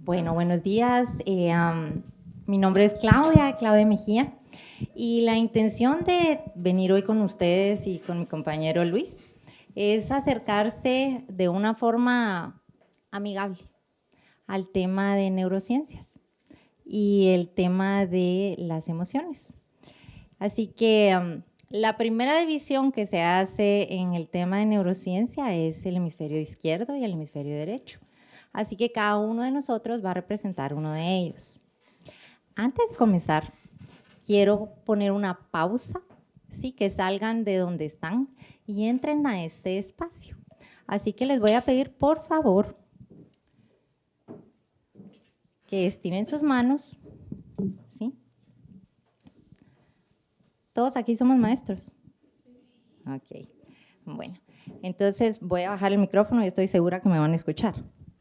Bueno, buenos días. Mi nombre es Claudia Mejía, y la intención de venir hoy con ustedes y con mi compañero Luis es acercarse de una forma amigable al tema de neurociencias y el tema de las emociones. Así que la primera división que se hace en el tema de neurociencia es el hemisferio izquierdo y el hemisferio derecho. Así que cada uno de nosotros va a representar uno de ellos. Antes de comenzar, quiero poner una pausa, ¿sí? Que salgan de donde están y entren a este espacio. Así que les voy a pedir, por favor, que estiren sus manos, ¿sí? Todos aquí somos maestros. Ok, bueno, entonces voy a bajar el micrófono y estoy segura que me van a escuchar.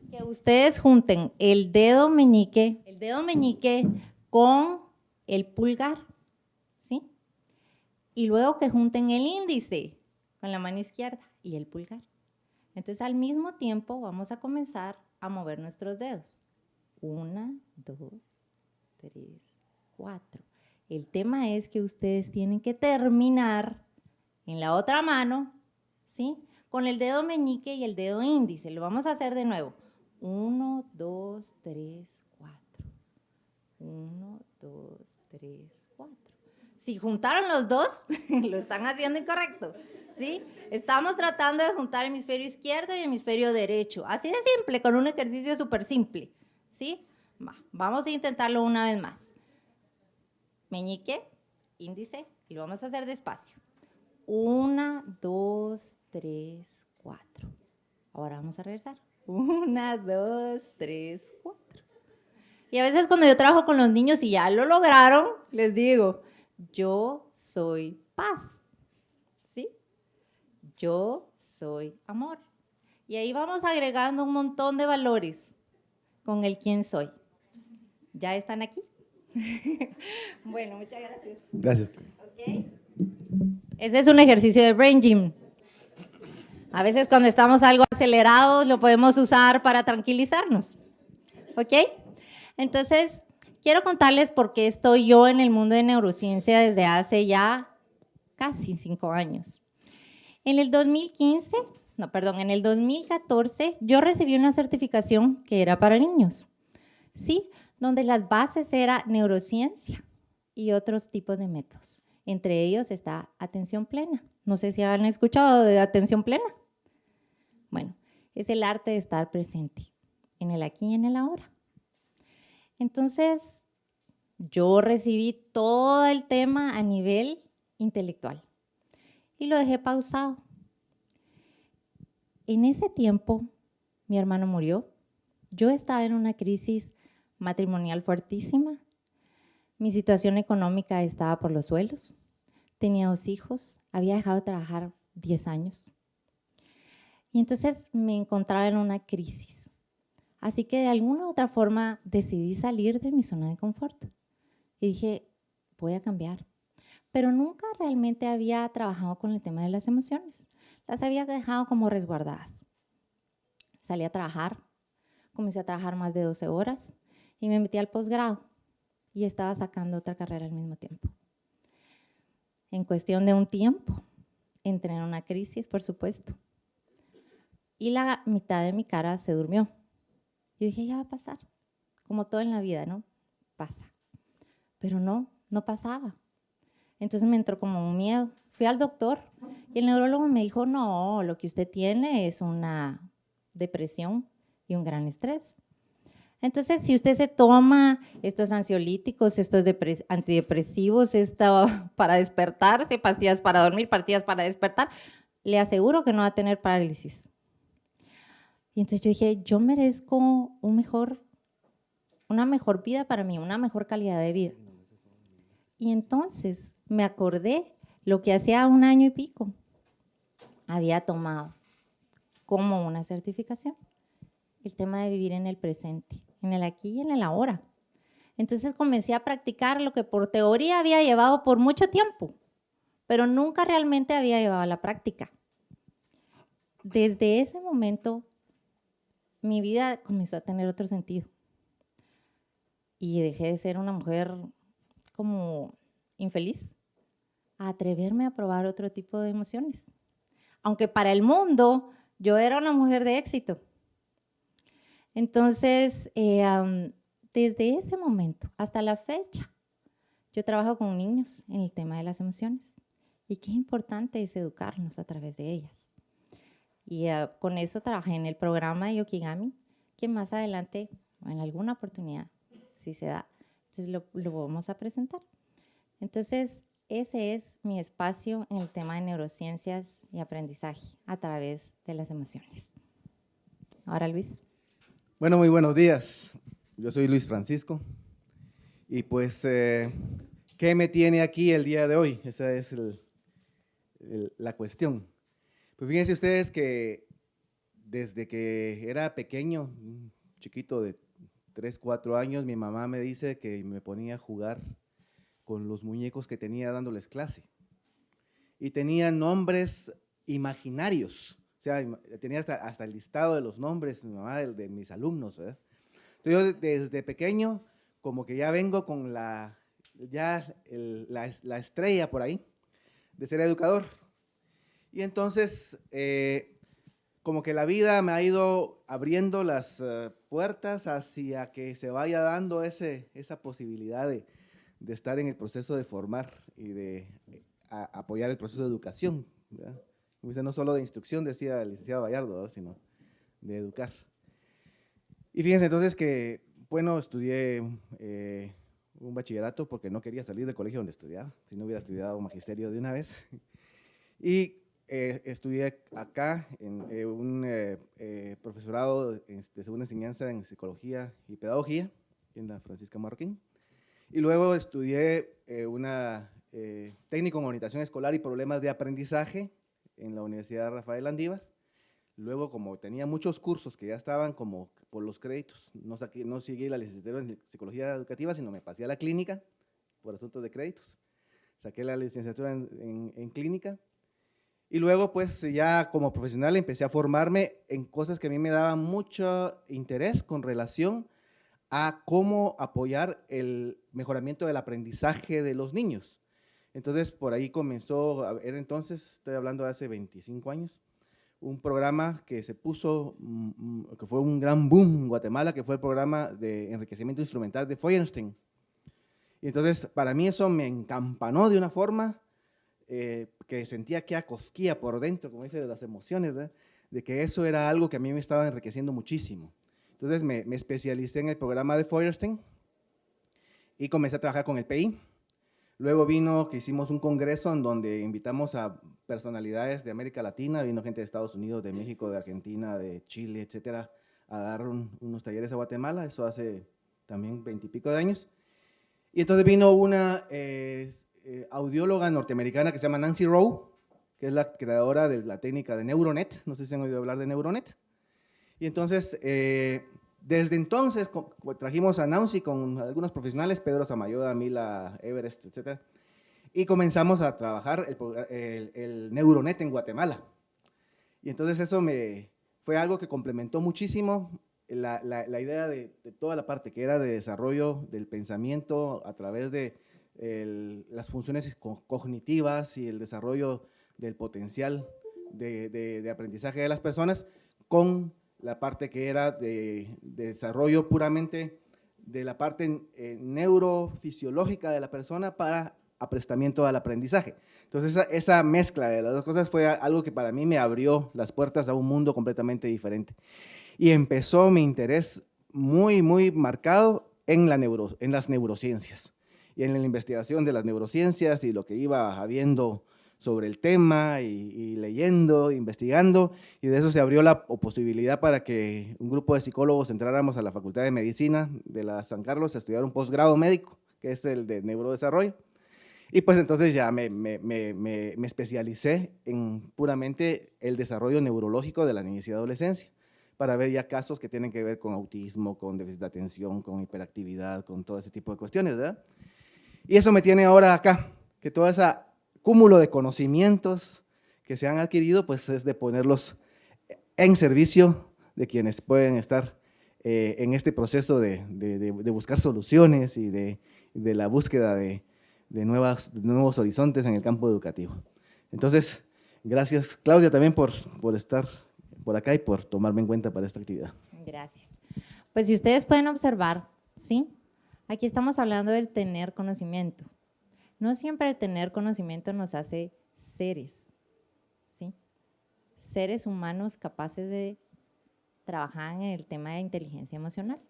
Que ustedes junten el dedo meñique con el pulgar, ¿sí? Y luego que junten el índice con la mano izquierda y el pulgar. Entonces, al mismo tiempo, vamos a comenzar a mover nuestros dedos. 1, 2, 3, 4. El tema es que ustedes tienen que terminar en la otra mano, ¿sí? Con el dedo meñique y el dedo índice. Lo vamos a hacer de nuevo. 1, 2, 3, 4. 1, 2, 3, 4. Si juntaron los dos, lo están haciendo incorrecto, ¿sí? Estamos tratando de juntar hemisferio izquierdo y hemisferio derecho. Así de simple, con un ejercicio súper simple, ¿sí? Vamos a intentarlo una vez más. Meñique, índice, y lo vamos a hacer despacio. 1, 2, 3, 4. Ahora vamos a regresar. 1, 2, 3, 4. Y a veces cuando yo trabajo con los niños y ya lo lograron, les digo, yo soy paz, ¿sí? Yo soy amor. Y ahí vamos agregando un montón de valores con el quién soy. ¿Ya están aquí? Bueno, muchas gracias. Gracias. Okay. Ese es un ejercicio de Brain Gym. A veces cuando estamos algo acelerados lo podemos usar para tranquilizarnos. ¿Ok? Entonces, quiero contarles por qué estoy yo en el mundo de neurociencia desde hace ya casi 5 años. En el 2014, yo recibí una certificación que era para niños, ¿sí? Donde las bases eran neurociencia y otros tipos de métodos. Entre ellos está atención plena. No sé si han escuchado de atención plena. Bueno, es el arte de estar presente en el aquí y en el ahora. Entonces, yo recibí todo el tema a nivel intelectual y lo dejé pausado. En ese tiempo, mi hermano murió. Yo estaba en una crisis matrimonial fuertísima. Mi situación económica estaba por los suelos. Tenía 2 hijos. Había dejado de trabajar 10 años. Y entonces me encontraba en una crisis. Así que de alguna u otra forma decidí salir de mi zona de confort. Y dije, voy a cambiar. Pero nunca realmente había trabajado con el tema de las emociones. Las había dejado como resguardadas. Salí a trabajar, comencé a trabajar más de 12 horas y me metí al posgrado y estaba sacando otra carrera al mismo tiempo. En cuestión de un tiempo, entré en una crisis, por supuesto, y la mitad de mi cara se durmió. Yo dije, ya va a pasar, como todo en la vida, ¿no? Pasa. Pero no pasaba. Entonces me entró como un miedo. Fui al doctor y el neurólogo me dijo, no, lo que usted tiene es una depresión y un gran estrés. Entonces, si usted se toma estos ansiolíticos, estos antidepresivos, esto para despertarse, pastillas para dormir, pastillas para despertar, le aseguro que no va a tener parálisis. Y entonces yo dije, yo merezco una mejor vida para mí, una mejor calidad de vida. Y entonces me acordé lo que hacía 1 año y pico había tomado como una certificación, el tema de vivir en el presente, en el aquí y en el ahora. Entonces comencé a practicar lo que por teoría había llevado por mucho tiempo, pero nunca realmente había llevado a la práctica. Desde ese momento, mi vida comenzó a tener otro sentido. y dejé de ser una mujer como infeliz a atreverme a probar otro tipo de emociones. Aunque para el mundo yo era una mujer de éxito. Entonces, desde ese momento hasta la fecha, yo trabajo con niños en el tema de las emociones y qué importante es educarnos a través de ellas. Y con eso trabajé en el programa de Yokigami, que más adelante, en alguna oportunidad, si se da, entonces lo vamos a presentar. Entonces, ese es mi espacio en el tema de neurociencias y aprendizaje a través de las emociones. Ahora, Luis. Bueno, muy buenos días. Yo soy Luis Francisco y pues, ¿qué me tiene aquí el día de hoy? Esa es la cuestión. Pues fíjense ustedes que desde que era pequeño, un chiquito de 3, 4 años, mi mamá me dice que me ponía a jugar con los muñecos que tenía dándoles clase. Y tenía nombres imaginarios. O sea, tenía hasta el listado de los nombres, mi mamá, de mis alumnos, ¿verdad? Entonces yo desde pequeño como que ya vengo con la estrella por ahí de ser educador. Y entonces como que la vida me ha ido abriendo las puertas hacia que se vaya dando esa posibilidad de estar en el proceso de formar y de apoyar el proceso de educación, ¿verdad? No solo de instrucción, decía el licenciado Gallardo, ¿verdad? Sino de educar. Y fíjense entonces que, bueno, estudié un bachillerato porque no quería salir del colegio donde estudiaba, si no hubiera estudiado magisterio de una vez. Y estudié acá en un profesorado de segunda enseñanza en psicología y pedagogía, en la Francisca Marroquín. Y luego estudié técnico en orientación escolar y problemas de aprendizaje en la Universidad Rafael Landívar. Luego, como tenía muchos cursos que ya estaban como por los créditos, no seguí la licenciatura en psicología educativa, sino me pasé a la clínica por asuntos de créditos. Saqué la licenciatura en clínica. Y luego, pues ya como profesional empecé a formarme en cosas que a mí me daban mucho interés con relación a cómo apoyar el mejoramiento del aprendizaje de los niños. Entonces, por ahí comenzó, era entonces, estoy hablando de hace 25 años, un programa que se puso, que fue un gran boom en Guatemala, que fue el programa de enriquecimiento instrumental de Feuerstein. Y entonces, para mí eso me encampanó de una forma que sentía que cosquilla por dentro, como dice, de las emociones, ¿verdad? De que eso era algo que a mí me estaba enriqueciendo muchísimo. Entonces me especialicé en el programa de Feuerstein y comencé a trabajar con el PI. Luego vino que hicimos un congreso en donde invitamos a personalidades de América Latina, vino gente de Estados Unidos, de México, de Argentina, de Chile, etcétera, a dar unos talleres a Guatemala, eso hace también 20 y pico de años. Y entonces vino una audióloga norteamericana que se llama Nancy Rowe, que es la creadora de la técnica de Neuronet, no sé si han oído hablar de Neuronet. Y entonces, desde entonces trajimos a Nancy con algunos profesionales, Pedro Samayoa, Mila Everest, etc. Y comenzamos a trabajar el Neuronet en Guatemala. Y entonces eso fue algo que complementó muchísimo la idea de toda la parte que era de desarrollo del pensamiento a través de las funciones cognitivas y el desarrollo del potencial de aprendizaje de las personas con la parte que era de desarrollo puramente de la parte neurofisiológica de la persona para aprestamiento al aprendizaje. Entonces esa mezcla de las dos cosas fue algo que para mí me abrió las puertas a un mundo completamente diferente. Y empezó mi interés muy, muy marcado en las neurociencias y en la investigación de las neurociencias y lo que iba habiendo sobre el tema y leyendo, investigando, y de eso se abrió la posibilidad para que un grupo de psicólogos entráramos a la Facultad de Medicina de la San Carlos a estudiar un posgrado médico, que es el de neurodesarrollo. Y pues entonces ya me especialicé en puramente el desarrollo neurológico de la niñez y adolescencia, para ver ya casos que tienen que ver con autismo, con déficit de atención, con hiperactividad, con todo ese tipo de cuestiones, ¿verdad? Y eso me tiene ahora acá, que todo ese cúmulo de conocimientos que se han adquirido, pues es de ponerlos en servicio de quienes pueden estar en este proceso de buscar soluciones y de la búsqueda de nuevos horizontes en el campo educativo. Entonces, gracias Claudia también por estar por acá y por tomarme en cuenta para esta actividad. Gracias. Pues si ustedes pueden observar, ¿sí? Aquí estamos hablando del tener conocimiento. No siempre el tener conocimiento nos hace seres, ¿sí? Seres humanos capaces de trabajar en el tema de inteligencia emocional.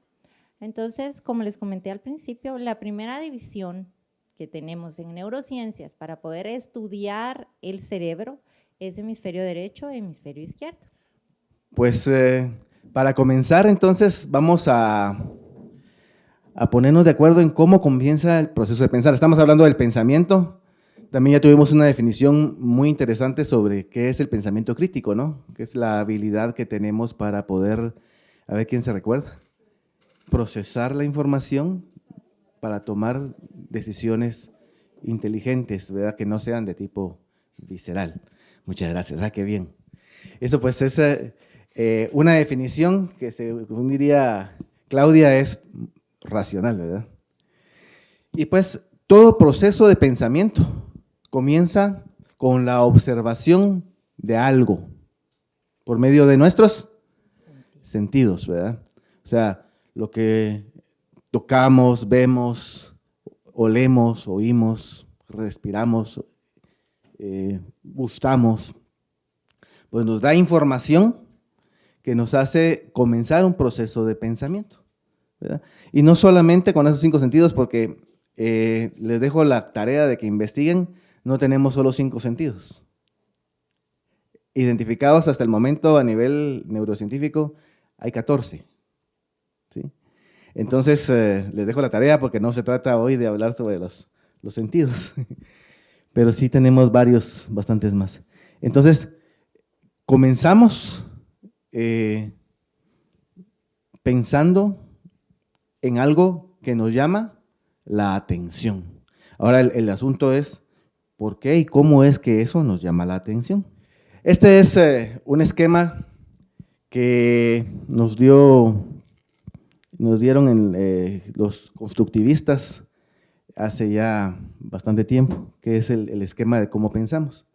Entonces, como les comenté al principio, la primera división que tenemos en neurociencias para poder estudiar el cerebro es hemisferio derecho e hemisferio izquierdo. Pues para comenzar, entonces, vamos a ponernos de acuerdo en cómo comienza el proceso de pensar. Estamos hablando del pensamiento. También ya tuvimos una definición muy interesante sobre qué es el pensamiento crítico, ¿no? Que es la habilidad que tenemos para poder, a ver quién se recuerda, procesar la información para tomar decisiones inteligentes, ¿verdad? Que no sean de tipo visceral. Muchas gracias, qué bien. Eso pues es una definición que, según diría Claudia, es racional, ¿verdad? Y pues todo proceso de pensamiento comienza con la observación de algo por medio de nuestros sentidos, ¿verdad? O sea, lo que tocamos, vemos, olemos, oímos, respiramos, gustamos, pues nos da información que nos hace comenzar un proceso de pensamiento, ¿verdad? Y no solamente con esos 5 sentidos, porque les dejo la tarea de que investiguen, no tenemos solo 5 sentidos. Identificados hasta el momento a nivel neurocientífico, hay 14. ¿Sí? Entonces, les dejo la tarea porque no se trata hoy de hablar sobre los sentidos, pero sí tenemos bastantes más. Entonces, comenzamos pensando en algo que nos llama la atención. Ahora, el asunto es, ¿por qué y cómo es que eso nos llama la atención? Este es un esquema que nos dieron los constructivistas hace ya bastante tiempo, que es el esquema de cómo pensamos.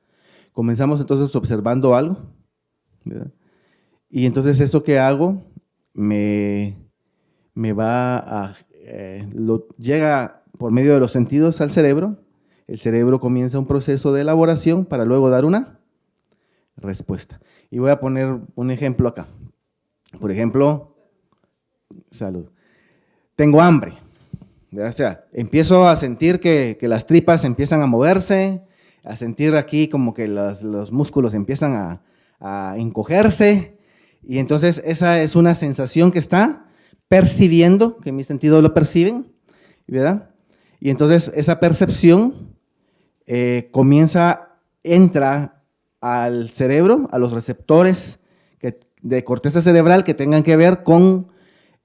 Comenzamos entonces observando algo, ¿verdad? Y entonces eso que hago me va llega por medio de los sentidos al cerebro. El cerebro comienza un proceso de elaboración para luego dar una respuesta. Y voy a poner un ejemplo acá. Por ejemplo, salud. Tengo hambre. O sea, empiezo a sentir que las tripas empiezan a moverse, a sentir aquí como que los músculos empiezan a encogerse, y entonces esa es una sensación que está percibiendo, que mis sentidos lo perciben, ¿verdad? Y entonces esa percepción entra al cerebro, a los receptores de corteza cerebral que tengan que ver con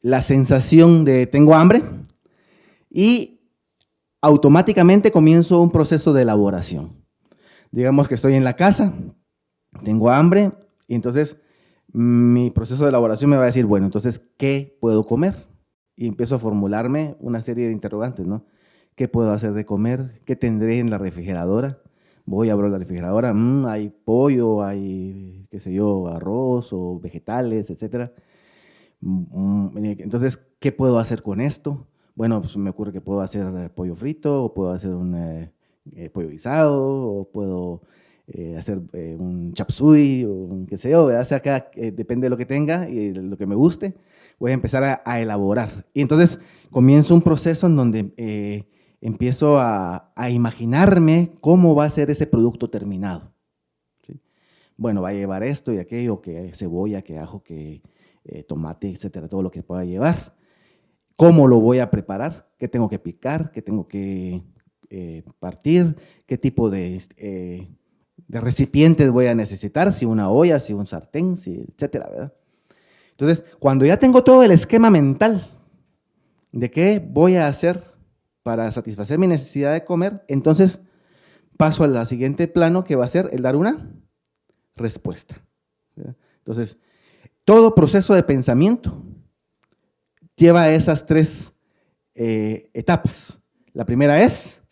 la sensación de tengo hambre, y automáticamente comienzo un proceso de elaboración. Digamos que estoy en la casa, tengo hambre, y entonces mi proceso de elaboración me va a decir, bueno, entonces, ¿qué puedo comer? Y empiezo a formularme una serie de interrogantes, ¿no? ¿Qué puedo hacer de comer? ¿Qué tendré en la refrigeradora? Voy, abro la refrigeradora, hay pollo, hay, qué sé yo, arroz o vegetales, etcétera. Entonces, ¿qué puedo hacer con esto? Bueno, pues me ocurre que puedo hacer pollo frito, o puedo hacer un pollo guisado, o puedo hacer un chop suey, o un qué sé yo, ¿verdad? O sea, depende de lo que tenga y de lo que me guste, voy a empezar a elaborar. Y entonces comienzo un proceso en donde empiezo a imaginarme cómo va a ser ese producto terminado, ¿sí? Bueno, va a llevar esto y aquello, que cebolla, que ajo, que tomate, etcétera, todo lo que pueda llevar. ¿Cómo lo voy a preparar? ¿Qué tengo que picar? ¿Qué tengo que partir? ¿Qué tipo de recipientes voy a necesitar? Si una olla, si un sartén, etcétera, ¿verdad? Entonces, cuando ya tengo todo el esquema mental de qué voy a hacer para satisfacer mi necesidad de comer, entonces paso al siguiente plano, que va a ser el dar una respuesta, ¿verdad? Entonces, todo proceso de pensamiento lleva esas tres etapas. La primera es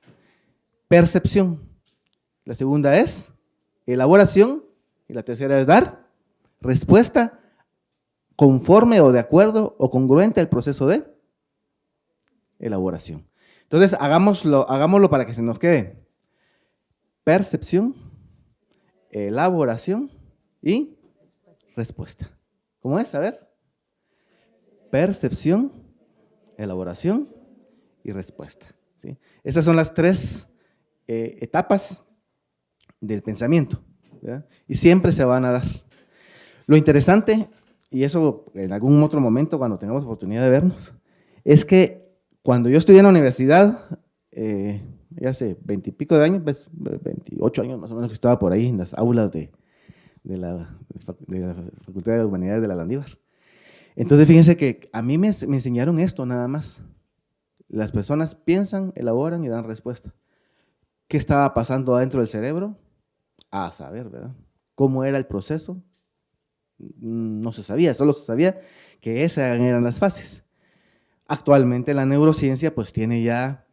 percepción, la segunda es elaboración y la tercera es dar respuesta conforme o de acuerdo o congruente al proceso de elaboración. Entonces, hagámoslo para que se nos quede. Percepción, elaboración y respuesta. ¿Cómo es? A ver. Percepción, elaboración y respuesta. ¿Sí? Esas son las tres etapas del pensamiento, ¿verdad? Y siempre se van a dar. Lo interesante, y eso en algún otro momento cuando tengamos oportunidad de vernos, es que cuando yo estudié en la universidad, ya hace 20 y pico de años, 28 años más o menos que estaba por ahí en las aulas de la Facultad de Humanidades de la Landívar. Entonces, fíjense que a mí me enseñaron esto nada más. Las personas piensan, elaboran y dan respuesta. ¿Qué estaba pasando adentro del cerebro? A saber, ¿verdad? ¿Cómo era el proceso? No se sabía, solo se sabía que esas eran las fases. Actualmente la neurociencia pues tiene ya,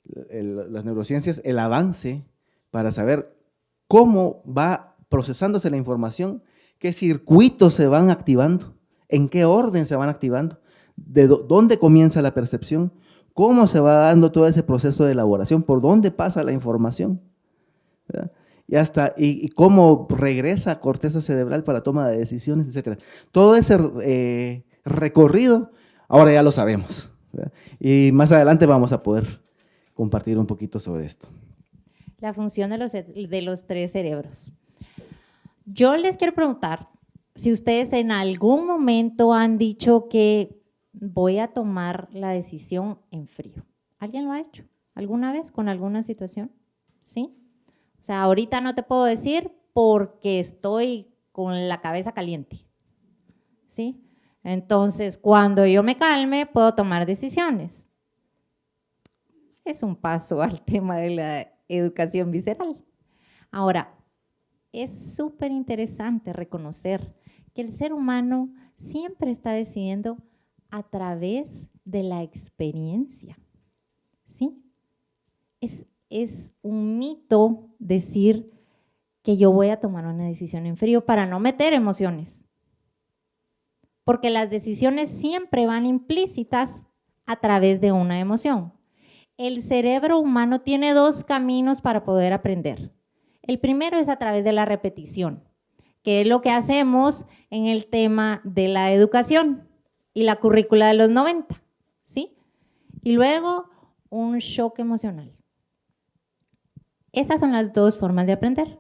las neurociencias, el avance para saber cómo va procesándose la información, qué circuitos se van activando, en qué orden se van activando, de dónde comienza la percepción, cómo se va dando todo ese proceso de elaboración, por dónde pasa la información, ¿verdad? Y cómo regresa a corteza cerebral para toma de decisiones, etc. Todo ese recorrido, ahora ya lo sabemos, ¿verdad? Y más adelante vamos a poder compartir un poquito sobre esto. La función de los tres cerebros. Yo les quiero preguntar si ustedes en algún momento han dicho que voy a tomar la decisión en frío. ¿Alguien lo ha hecho alguna vez con alguna situación? ¿Sí? O sea, ahorita no te puedo decir porque estoy con la cabeza caliente. ¿Sí? Entonces, cuando yo me calme, puedo tomar decisiones. Es un paso al tema de la educación visceral. Ahora, es súper interesante reconocer que el ser humano siempre está decidiendo a través de la experiencia, ¿sí? Es un mito decir que yo voy a tomar una decisión en frío para no meter emociones, porque las decisiones siempre van implícitas a través de una emoción. El cerebro humano tiene dos caminos para poder aprender. El primero es a través de la repetición, que es lo que hacemos en el tema de la educación y la currícula de los 90, ¿sí? Y luego un shock emocional. Esas son las dos formas de aprender.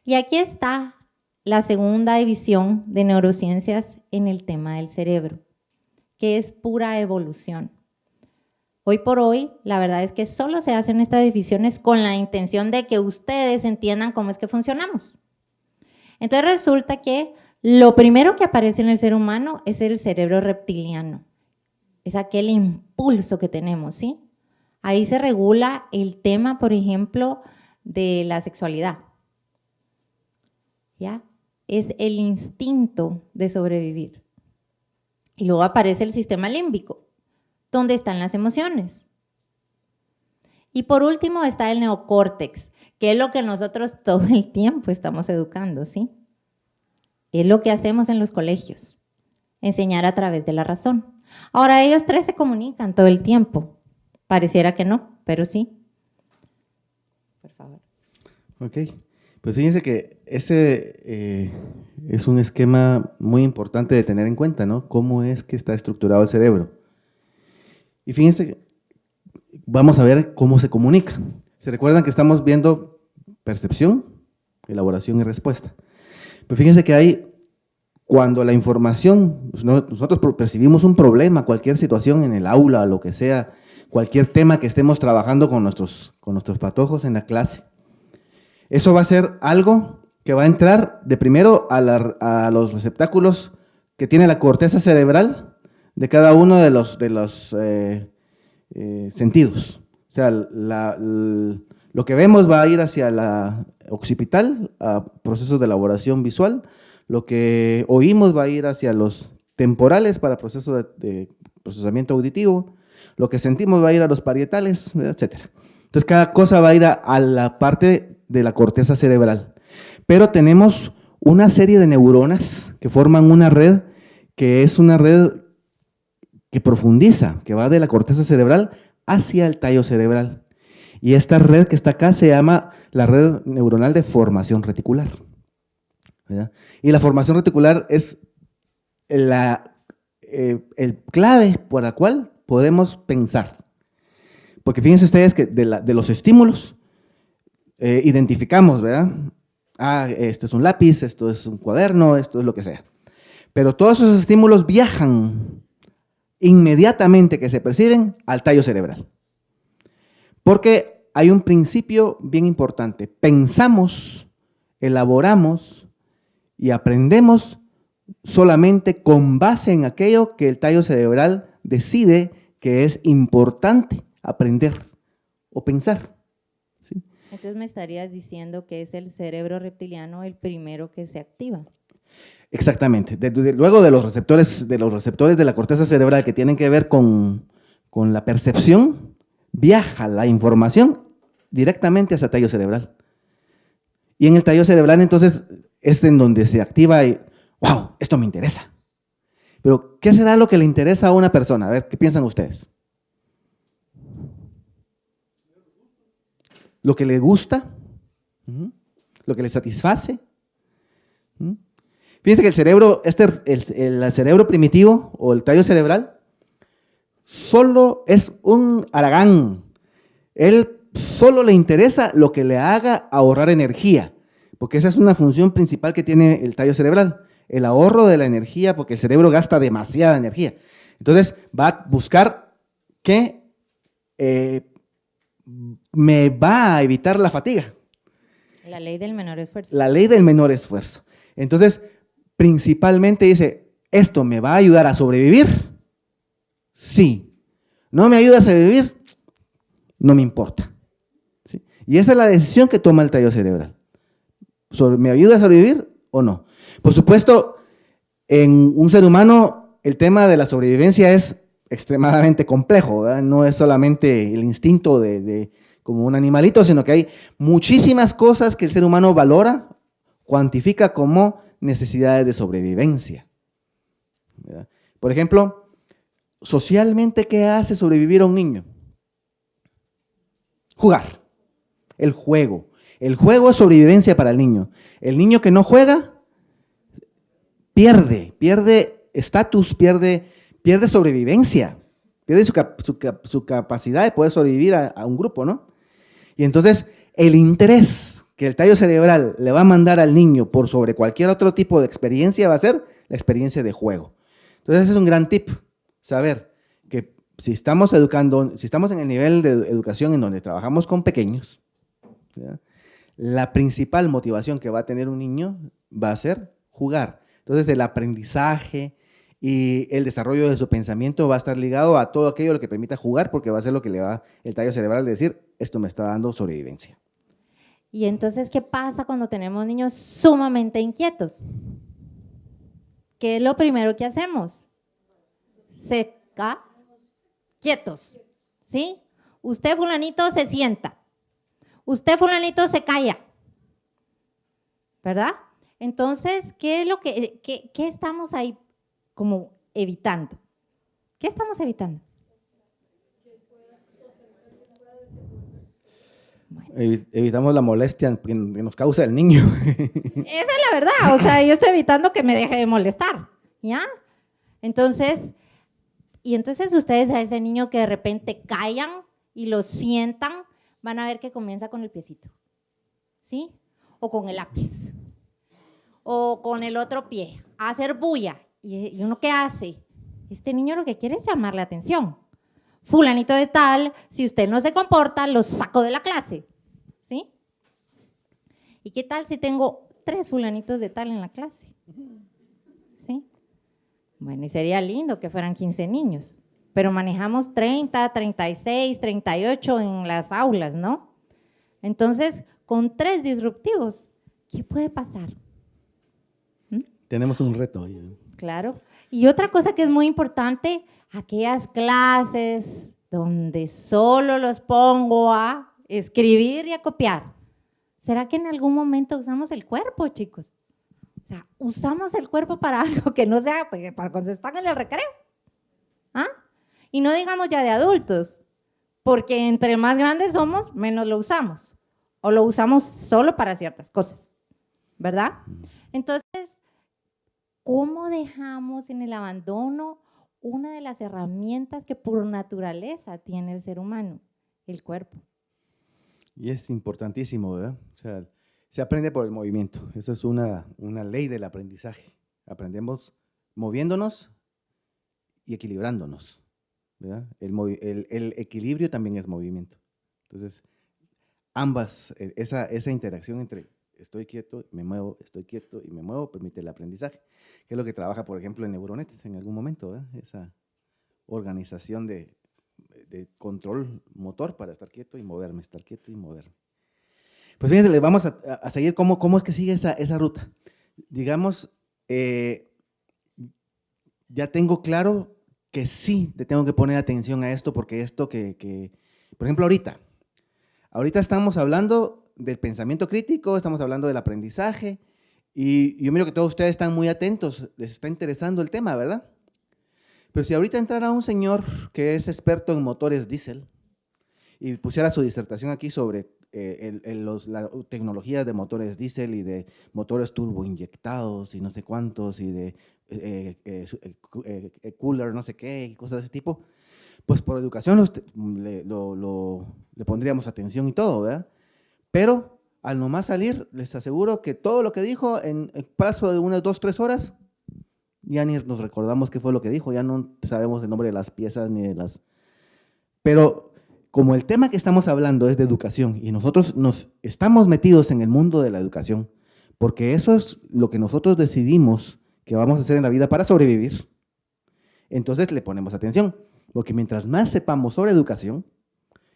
Y aquí está la segunda división de neurociencias en el tema del cerebro, que es pura evolución. Hoy por hoy, la verdad es que solo se hacen estas divisiones con la intención de que ustedes entiendan cómo es que funcionamos. Entonces resulta que lo primero que aparece en el ser humano es el cerebro reptiliano. Es aquel impulso que tenemos, ¿sí? Ahí se regula el tema, por ejemplo, de la sexualidad. ¿Ya? Es el instinto de sobrevivir. Y luego aparece el sistema límbico, donde están las emociones. Y por último está el neocórtex, que es lo que nosotros todo el tiempo estamos educando, ¿sí? Es lo que hacemos en los colegios, enseñar a través de la razón. Ahora, ellos tres se comunican todo el tiempo. Pareciera que no, pero sí. Por favor. Ok, pues fíjense que ese es un esquema muy importante de tener en cuenta, ¿no? Cómo es que está estructurado el cerebro. Y fíjense, vamos a ver cómo se comunica. ¿Se recuerdan que estamos viendo percepción, elaboración y respuesta? Pero fíjense que cuando la información, nosotros percibimos un problema, cualquier situación en el aula, lo que sea, cualquier tema que estemos trabajando con nuestros patojos en la clase, eso va a ser algo que va a entrar de primero a los receptáculos que tiene la corteza cerebral de cada uno de los sentidos. O sea, lo que vemos va a ir hacia la occipital, a procesos de elaboración visual. Lo que oímos va a ir hacia los temporales para procesos procesamiento auditivo, lo que sentimos va a ir a los parietales, etcétera. Entonces, cada cosa va a ir a la parte de la corteza cerebral. Pero tenemos una serie de neuronas que forman una red, que es una red que profundiza, que va de la corteza cerebral hacia el tallo cerebral. Y esta red que está acá se llama la red neuronal de formación reticular, ¿verdad? Y la formación reticular es el clave por la cual podemos pensar. Porque fíjense ustedes que de los estímulos identificamos, ¿verdad? Ah, esto es un lápiz, esto es un cuaderno, esto es lo que sea. Pero todos esos estímulos viajan inmediatamente que se perciben al tallo cerebral. Porque hay un principio bien importante. Pensamos, elaboramos y aprendemos solamente con base en aquello que el tallo cerebral decide que es importante aprender o pensar. ¿Sí? Entonces me estarías diciendo que es el cerebro reptiliano el primero que se activa. Exactamente. Luego de los receptores de la corteza cerebral que tienen que ver con la percepción, viaja la información directamente hacia el tallo cerebral. Y en el tallo cerebral entonces es en donde se activa y, wow, esto me interesa. Pero, ¿qué será lo que le interesa a una persona? A ver, ¿qué piensan ustedes? Lo que le gusta, lo que le satisface. Fíjense que el cerebro, el cerebro primitivo o el tallo cerebral solo es un haragán. Él solo le interesa lo que le haga ahorrar energía, porque esa es una función principal que tiene el tallo cerebral, el ahorro de la energía, porque el cerebro gasta demasiada energía. Entonces va a buscar qué me va a evitar la fatiga. La ley del menor esfuerzo. La ley del menor esfuerzo. Entonces, principalmente dice, ¿esto me va a ayudar a sobrevivir? Sí. ¿No me ayuda a sobrevivir? No me importa. ¿Sí? Y esa es la decisión que toma el tallo cerebral. ¿Me ayuda a sobrevivir o no? Por supuesto, en un ser humano el tema de la sobrevivencia es extremadamente complejo, ¿verdad? No es solamente el instinto como un animalito, sino que hay muchísimas cosas que el ser humano valora, cuantifica como necesidades de sobrevivencia, ¿verdad? Por ejemplo, socialmente, ¿qué hace sobrevivir a un niño? Jugar. El juego. El juego es sobrevivencia para el niño. El niño que no juega, pierde estatus, pierde sobrevivencia, pierde su capacidad de poder sobrevivir a un grupo, ¿no? Y entonces, el interés que el tallo cerebral le va a mandar al niño por sobre cualquier otro tipo de experiencia va a ser la experiencia de juego. Entonces, ese es un gran tip, saber que si estamos en el nivel de educación en donde trabajamos con pequeños, ¿verdad? La principal motivación que va a tener un niño va a ser jugar. Entonces, el aprendizaje y el desarrollo de su pensamiento va a estar ligado a todo aquello lo que permita jugar, porque va a ser lo que le va el tallo cerebral de decir, esto me está dando sobrevivencia. Y entonces, ¿qué pasa cuando tenemos niños sumamente inquietos? ¿Qué es lo primero que hacemos? Quietos, ¿sí? Usted, fulanito, se sienta. Usted, fulanito, se calla. ¿Verdad? Entonces, ¿qué es qué estamos ahí como evitando? ¿Qué estamos evitando? Bueno. Evitamos la molestia que nos causa el niño. Esa es la verdad, o sea, yo estoy evitando que me deje de molestar, ¿ya? Entonces ustedes a ese niño que de repente callan y lo sientan, van a ver que comienza con el piecito, ¿sí? O con el lápiz, o con el otro pie, a hacer bulla. ¿Y uno qué hace? Este niño lo que quiere es llamar la atención. Fulanito de tal, si usted no se comporta, lo saco de la clase, ¿sí? ¿Y qué tal si tengo 3 fulanitos de tal en la clase? ¿Sí? Bueno, y sería lindo que fueran 15 niños, pero manejamos 30, 36, 38 en las aulas, ¿no? Entonces, con 3 disruptivos, ¿qué puede pasar? Tenemos un reto. Claro. Y otra cosa que es muy importante, aquellas clases donde solo los pongo a escribir y a copiar. ¿Será que en algún momento usamos el cuerpo, chicos? O sea, usamos el cuerpo para algo que no sea para cuando están en el recreo. ¿Ah? Y no digamos ya de adultos, porque entre más grandes somos, menos lo usamos. O lo usamos solo para ciertas cosas, ¿verdad? Entonces, ¿cómo dejamos en el abandono una de las herramientas que por naturaleza tiene el ser humano? El cuerpo. Y es importantísimo, ¿verdad? O sea, se aprende por el movimiento. Eso es una ley del aprendizaje. Aprendemos moviéndonos y equilibrándonos, ¿verdad? El equilibrio también es movimiento. Entonces, ambas, esa interacción entre estoy quieto, me muevo, estoy quieto y me muevo, permite el aprendizaje, que es lo que trabaja, por ejemplo, en Neuronet en algún momento, ¿verdad? Esa organización de control motor para estar quieto y moverme, estar quieto y moverme. Pues fíjense, vamos a seguir cómo es que sigue esa ruta. Digamos, ya tengo claro que sí te tengo que poner atención a esto, porque esto por ejemplo, ahorita estamos hablando del pensamiento crítico, estamos hablando del aprendizaje, y yo miro que todos ustedes están muy atentos, les está interesando el tema, ¿verdad? Pero si ahorita entrara un señor que es experto en motores diésel y pusiera su disertación aquí sobre la tecnología de motores diésel y de motores turboinyectados y no sé cuántos y de cooler no sé qué y cosas de ese tipo, pues por educación le pondríamos atención y todo, ¿verdad? Pero al nomás salir, les aseguro que todo lo que dijo en el plazo de unas 2, 3 horas, ya ni nos recordamos qué fue lo que dijo, ya no sabemos el nombre de las piezas ni de las… Pero como el tema que estamos hablando es de educación y nosotros nos estamos metidos en el mundo de la educación, porque eso es lo que nosotros decidimos que vamos a hacer en la vida para sobrevivir, entonces le ponemos atención, porque mientras más sepamos sobre educación,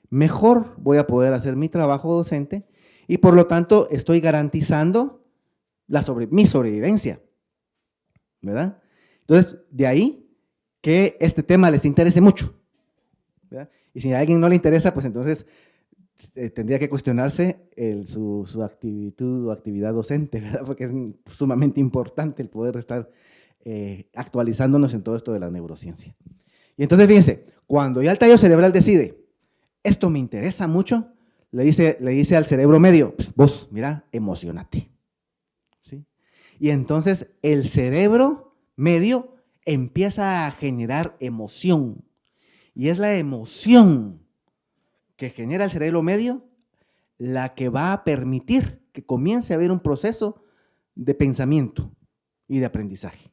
mejor voy a poder hacer mi trabajo docente y por lo tanto estoy garantizando mi sobrevivencia, ¿verdad? Entonces, de ahí que este tema les interese mucho, ¿verdad? Y si a alguien no le interesa, pues entonces tendría que cuestionarse su actividad docente, ¿verdad? Porque es sumamente importante el poder estar actualizándonos en todo esto de la neurociencia. Y entonces, fíjense, cuando ya el tallo cerebral decide, esto me interesa mucho, le dice al cerebro medio, pues, vos, mira, emocionate. ¿Sí? Y entonces el cerebro medio empieza a generar emoción. Y es la emoción que genera el cerebro medio la que va a permitir que comience a haber un proceso de pensamiento y de aprendizaje.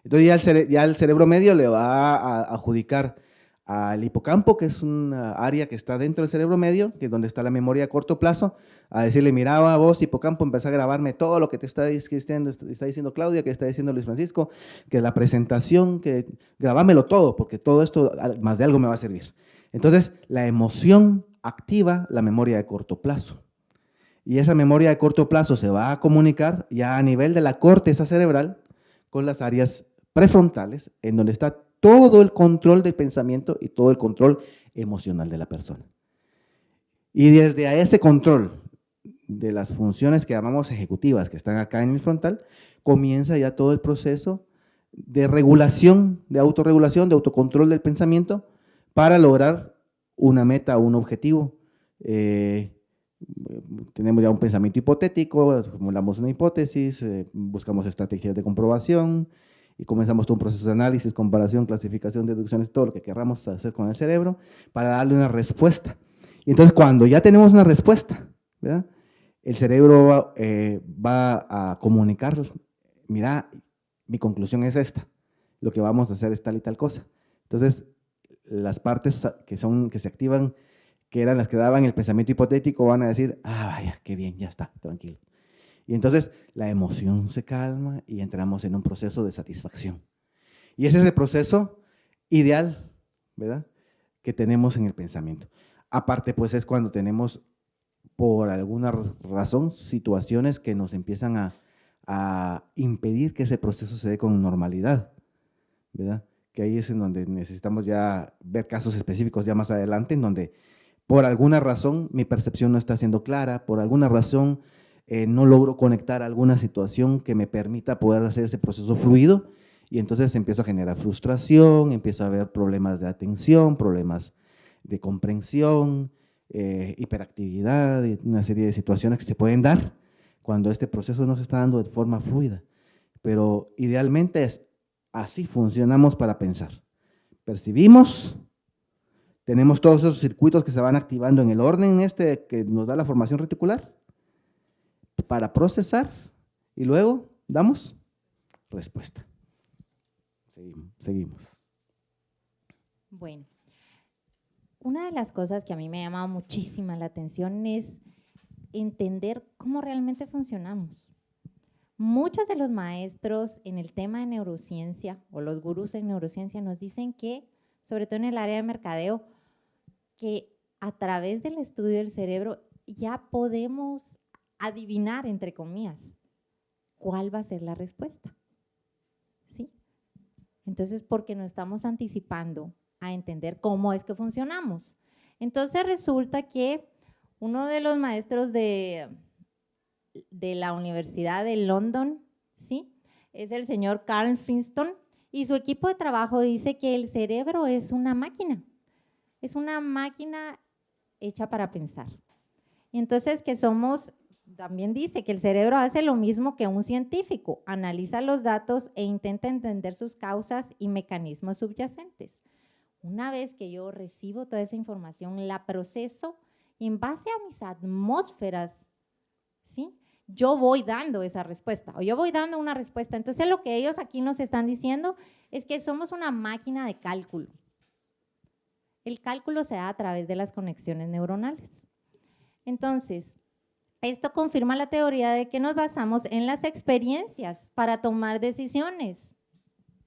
Entonces ya el cerebro medio le va a adjudicar al hipocampo, que es una área que está dentro del cerebro medio, que es donde está la memoria a corto plazo, a decirle, mira, vos, hipocampo, empezá a grabarme todo lo que te está diciendo Claudia, que está diciendo Luis Francisco, que la presentación, que grabámelo todo, porque todo esto más de algo me va a servir. Entonces, la emoción activa la memoria de corto plazo. Y esa memoria de corto plazo se va a comunicar ya a nivel de la corteza cerebral con las áreas prefrontales, en donde está todo el control del pensamiento y todo el control emocional de la persona. Y desde a ese control de las funciones que llamamos ejecutivas, que están acá en el frontal, comienza ya todo el proceso de regulación, de autorregulación, de autocontrol del pensamiento para lograr una meta o un objetivo. Tenemos ya un pensamiento hipotético, formulamos una hipótesis, buscamos estrategias de comprobación, y comenzamos todo un proceso de análisis, comparación, clasificación, deducciones, todo lo que queramos hacer con el cerebro para darle una respuesta. Y entonces cuando ya tenemos una respuesta, ¿verdad? El cerebro va a comunicar, mira, mi conclusión es esta, lo que vamos a hacer es tal y tal cosa. Entonces, las partes que se activan, que eran las que daban el pensamiento hipotético, van a decir, vaya, qué bien, ya está, tranquilo. Y entonces la emoción se calma y entramos en un proceso de satisfacción. Y ese es el proceso ideal, ¿verdad?, que tenemos en el pensamiento. Aparte, pues es cuando tenemos, por alguna razón, situaciones que nos empiezan a impedir que ese proceso se dé con normalidad, ¿verdad? Que ahí es en donde necesitamos ya ver casos específicos ya más adelante, en donde por alguna razón mi percepción no está siendo clara, por alguna razón no logro conectar alguna situación que me permita poder hacer ese proceso fluido, y entonces empiezo a generar frustración, empiezo a ver problemas de atención, problemas de comprensión, hiperactividad, y una serie de situaciones que se pueden dar cuando este proceso no se está dando de forma fluida. Pero idealmente es así funcionamos para pensar. Percibimos, tenemos todos esos circuitos que se van activando en el orden este que nos da la formación reticular para procesar y luego damos respuesta. Seguimos. Bueno, una de las cosas que a mí me ha llamado muchísima la atención es entender cómo realmente funcionamos. Muchos de los maestros en el tema de neurociencia o los gurús en neurociencia nos dicen que, sobre todo en el área de mercadeo, que a través del estudio del cerebro ya podemos adivinar, entre comillas, cuál va a ser la respuesta. ¿Sí? Entonces, porque nos estamos anticipando a entender cómo es que funcionamos. Entonces, resulta que uno de los maestros de la Universidad de London, ¿sí?, es el señor Carl Princeton, y su equipo de trabajo dice que el cerebro es una máquina hecha para pensar. Y entonces que somos, también dice que el cerebro hace lo mismo que un científico, analiza los datos e intenta entender sus causas y mecanismos subyacentes. Una vez que yo recibo toda esa información, la proceso y en base a mis atmósferas, ¿sí?, yo voy dando esa respuesta, o yo voy dando una respuesta. Entonces, lo que ellos aquí nos están diciendo es que somos una máquina de cálculo. El cálculo se da a través de las conexiones neuronales. Entonces, esto confirma la teoría de que nos basamos en las experiencias para tomar decisiones.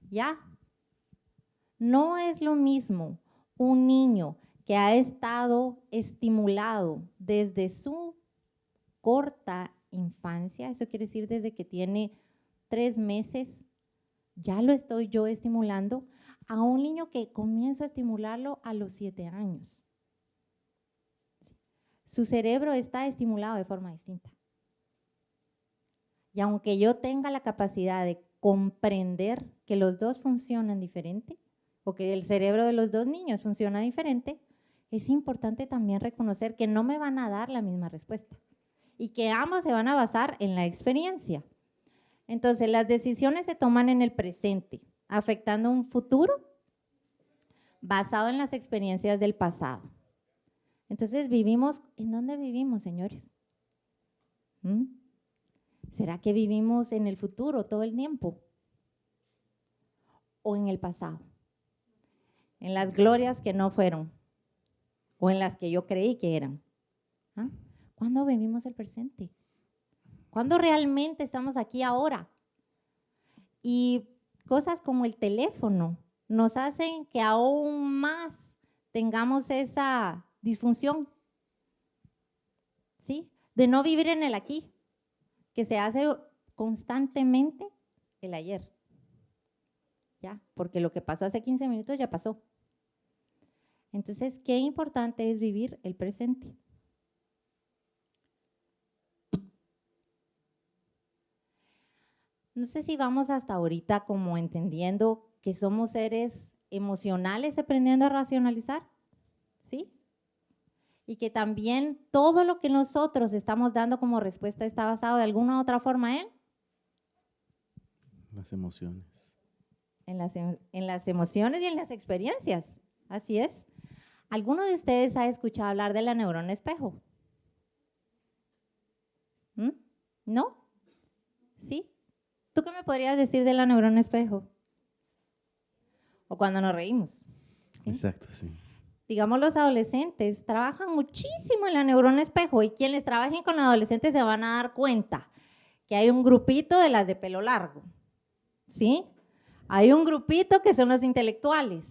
¿Ya? No es lo mismo un niño que ha estado estimulado desde su corta infancia, eso quiere decir desde que tiene 3 meses, ya lo estoy yo estimulando, a un niño que comienzo a estimularlo a los 7 años. Su cerebro está estimulado de forma distinta. Y aunque yo tenga la capacidad de comprender que los dos funcionan diferente, o que el cerebro de los dos niños funciona diferente, es importante también reconocer que no me van a dar la misma respuesta y que ambos se van a basar en la experiencia. Entonces, las decisiones se toman en el presente, afectando un futuro basado en las experiencias del pasado. Entonces, vivimos, ¿en dónde vivimos, señores? ¿Será que vivimos en el futuro todo el tiempo? ¿O en el pasado? En las glorias que no fueron, o en las que yo creí que eran. ¿Ah? ¿Cuándo vivimos el presente? ¿Cuándo realmente estamos aquí ahora? Y cosas como el teléfono nos hacen que aún más tengamos esa disfunción, ¿sí?, de no vivir en el aquí, que se hace constantemente el ayer, ¿ya? Porque lo que pasó hace 15 minutos ya pasó. Entonces, qué importante es vivir el presente. No sé si vamos hasta ahorita como entendiendo que somos seres emocionales aprendiendo a racionalizar, ¿sí? Y que también todo lo que nosotros estamos dando como respuesta está basado de alguna u otra forma en las emociones. En las emociones y en las experiencias, así es. ¿Alguno de ustedes ha escuchado hablar de la neurona espejo? ¿No? ¿Sí? ¿Tú qué me podrías decir de la neurona espejo? O cuando nos reímos. ¿Sí? Exacto, sí. Digamos, los adolescentes trabajan muchísimo en la neurona espejo, y quienes trabajen con adolescentes se van a dar cuenta que hay un grupito de las de pelo largo, ¿sí? Hay un grupito que son los intelectuales,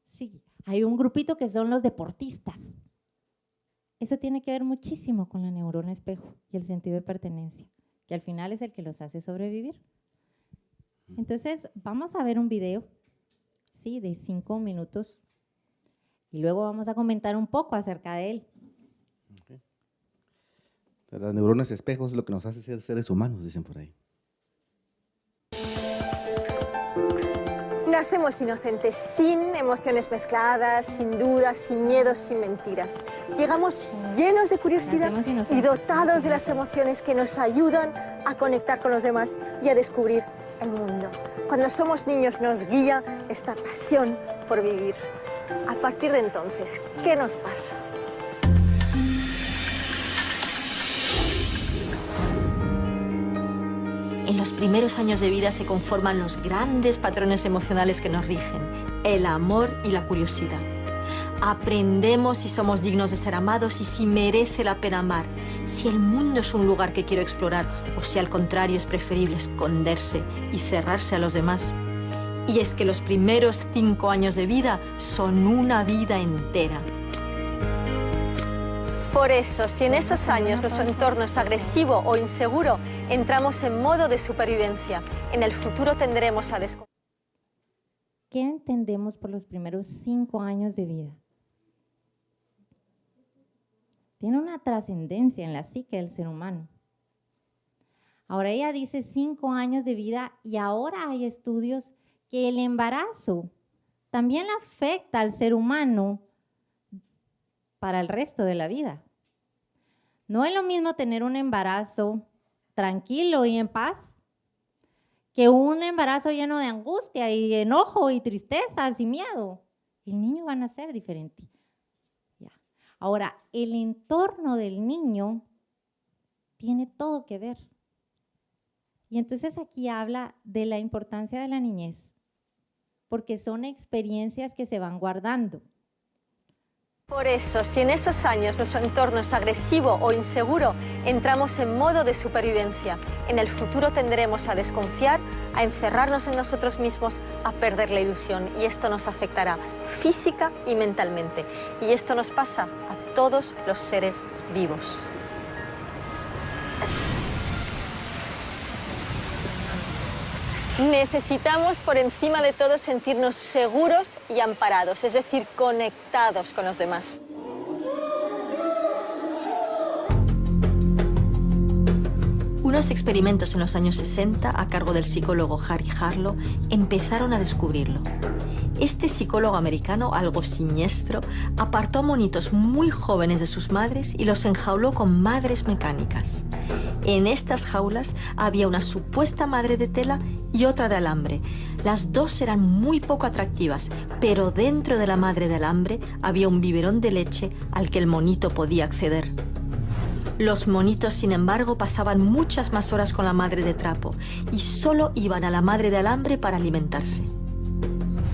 sí. Hay un grupito que son los deportistas. Eso tiene que ver muchísimo con la neurona espejo y el sentido de pertenencia, que al final es el que los hace sobrevivir. Entonces, vamos a ver un video, ¿sí? De 5 minutos y luego vamos a comentar un poco acerca de él. Okay. Las neuronas espejos es lo que nos hace ser seres humanos, dicen por ahí. Nacemos inocentes, sin emociones mezcladas, sin dudas, sin miedos, sin mentiras. Llegamos llenos de curiosidad y dotados de las emociones que nos ayudan a conectar con los demás y a descubrir el mundo. Cuando somos niños nos guía esta pasión por vivir. A partir de entonces, ¿qué nos pasa? En los primeros años de vida se conforman los grandes patrones emocionales que nos rigen, el amor y la curiosidad. Aprendemos si somos dignos de ser amados y si merece la pena amar, si el mundo es un lugar que quiero explorar o si al contrario es preferible esconderse y cerrarse a los demás. Y es que los primeros 5 años de vida son una vida entera. Por eso, si en esos años nuestro entorno es agresivo o inseguro, entramos en modo de supervivencia. En el futuro tendremos a descubrir. ¿Qué entendemos por los primeros 5 años de vida? Tiene una trascendencia en la psique del ser humano. Ahora ella dice 5 años de vida y ahora hay estudios que el embarazo también le afecta al ser humano para el resto de la vida. No es lo mismo tener un embarazo tranquilo y en paz que un embarazo lleno de angustia y enojo y tristezas y miedo. El niño va a nacer diferente. Ya. Ahora, el entorno del niño tiene todo que ver. Y entonces aquí habla de la importancia de la niñez, porque son experiencias que se van guardando. Por eso, si en esos años nuestro entorno es agresivo o inseguro, entramos en modo de supervivencia. En el futuro tendremos a desconfiar, a encerrarnos en nosotros mismos, a perder la ilusión. Y esto nos afectará física y mentalmente. Y esto nos pasa a todos los seres vivos. Necesitamos por encima de todo sentirnos seguros y amparados, es decir, conectados con los demás. Unos experimentos en los años 60, a cargo del psicólogo Harry Harlow, empezaron a descubrirlo. Este psicólogo americano, algo siniestro, apartó a monitos muy jóvenes de sus madres y los enjauló con madres mecánicas. En estas jaulas había una supuesta madre de tela y otra de alambre. Las dos eran muy poco atractivas, pero dentro de la madre de alambre había un biberón de leche al que el monito podía acceder. Los monitos, sin embargo, pasaban muchas más horas con la madre de trapo y solo iban a la madre de alambre para alimentarse.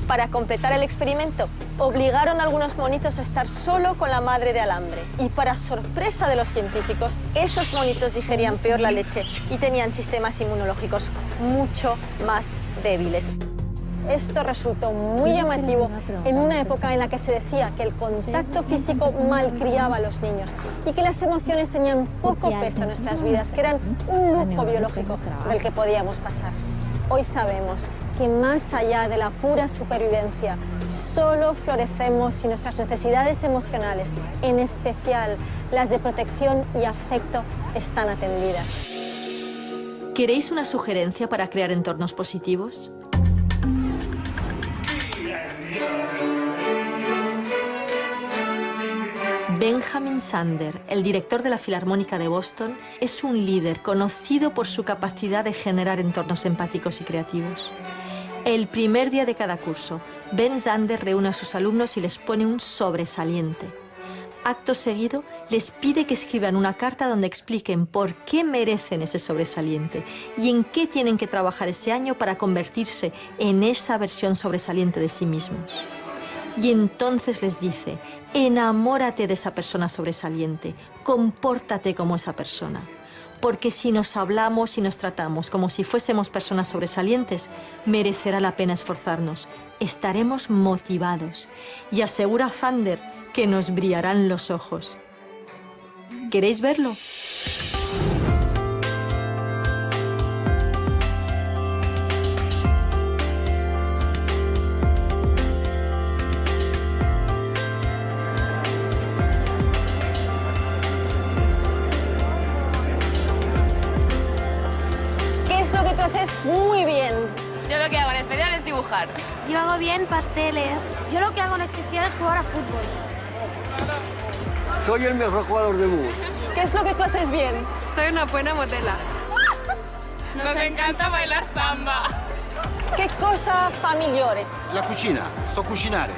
Para completar el experimento, obligaron a algunos monitos a estar solo con la madre de alambre. Y para sorpresa de los científicos, esos monitos digerían peor la leche y tenían sistemas inmunológicos mucho más débiles. Esto resultó muy llamativo en una época en la que se decía que el contacto físico malcriaba a los niños y que las emociones tenían poco peso en nuestras vidas, que eran un lujo biológico del que podíamos pasar. Hoy sabemos que más allá de la pura supervivencia, solo florecemos si nuestras necesidades emocionales, en especial las de protección y afecto, están atendidas. ¿Queréis una sugerencia para crear entornos positivos? Benjamin Sander, el director de la Filarmónica de Boston, es un líder conocido por su capacidad de generar entornos empáticos y creativos. El primer día de cada curso, Ben Sander reúne a sus alumnos y les pone un sobresaliente. Acto seguido, les pide que escriban una carta donde expliquen por qué merecen ese sobresaliente y en qué tienen que trabajar ese año para convertirse en esa versión sobresaliente de sí mismos. Y entonces les dice, enamórate de esa persona sobresaliente, compórtate como esa persona. Porque si nos hablamos y nos tratamos como si fuésemos personas sobresalientes, merecerá la pena esforzarnos, estaremos motivados. Y asegura Sander que nos brillarán los ojos. ¿Queréis verlo? tú haces muy bien? Yo lo que hago en especial es dibujar. Yo hago bien pasteles. Yo lo que hago en especial es jugar a fútbol. Soy el mejor jugador de bus. ¿Qué es lo que tú haces bien? Soy una buena modela. Nos encanta bailar samba. ¿Qué cosa fa migliore? La cucina, sto cucinare.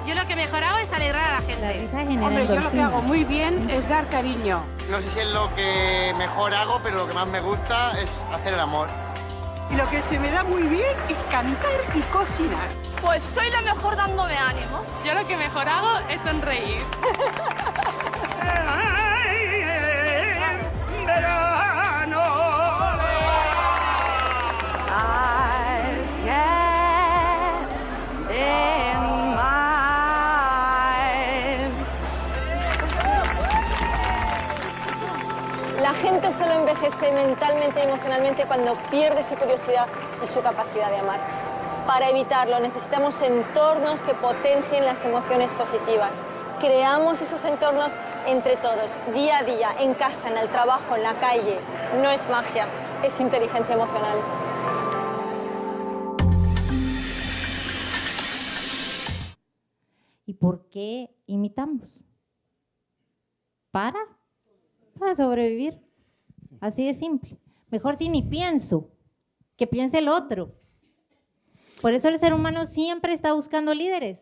Yo lo que mejor hago es alegrar a la La gente. risa genera Hombre, yo lo que endorfinas. hago muy bien es dar cariño. No sé si es lo que mejor hago, pero lo que más me gusta es hacer el amor. Y lo que se me da muy bien es cantar y cocinar. Pues soy la mejor dándome ánimos. Yo lo que mejor hago es sonreír. La gente solo envejece mentalmente y emocionalmente cuando pierde su curiosidad y su capacidad de amar. Para evitarlo necesitamos entornos que potencien las emociones positivas. Creamos esos entornos entre todos, día a día, en casa, en el trabajo, en la calle. No es magia, es inteligencia emocional. ¿Y por qué imitamos? Para sobrevivir. Así de simple. Mejor si ni pienso, que piense el otro. Por eso el ser humano siempre está buscando líderes.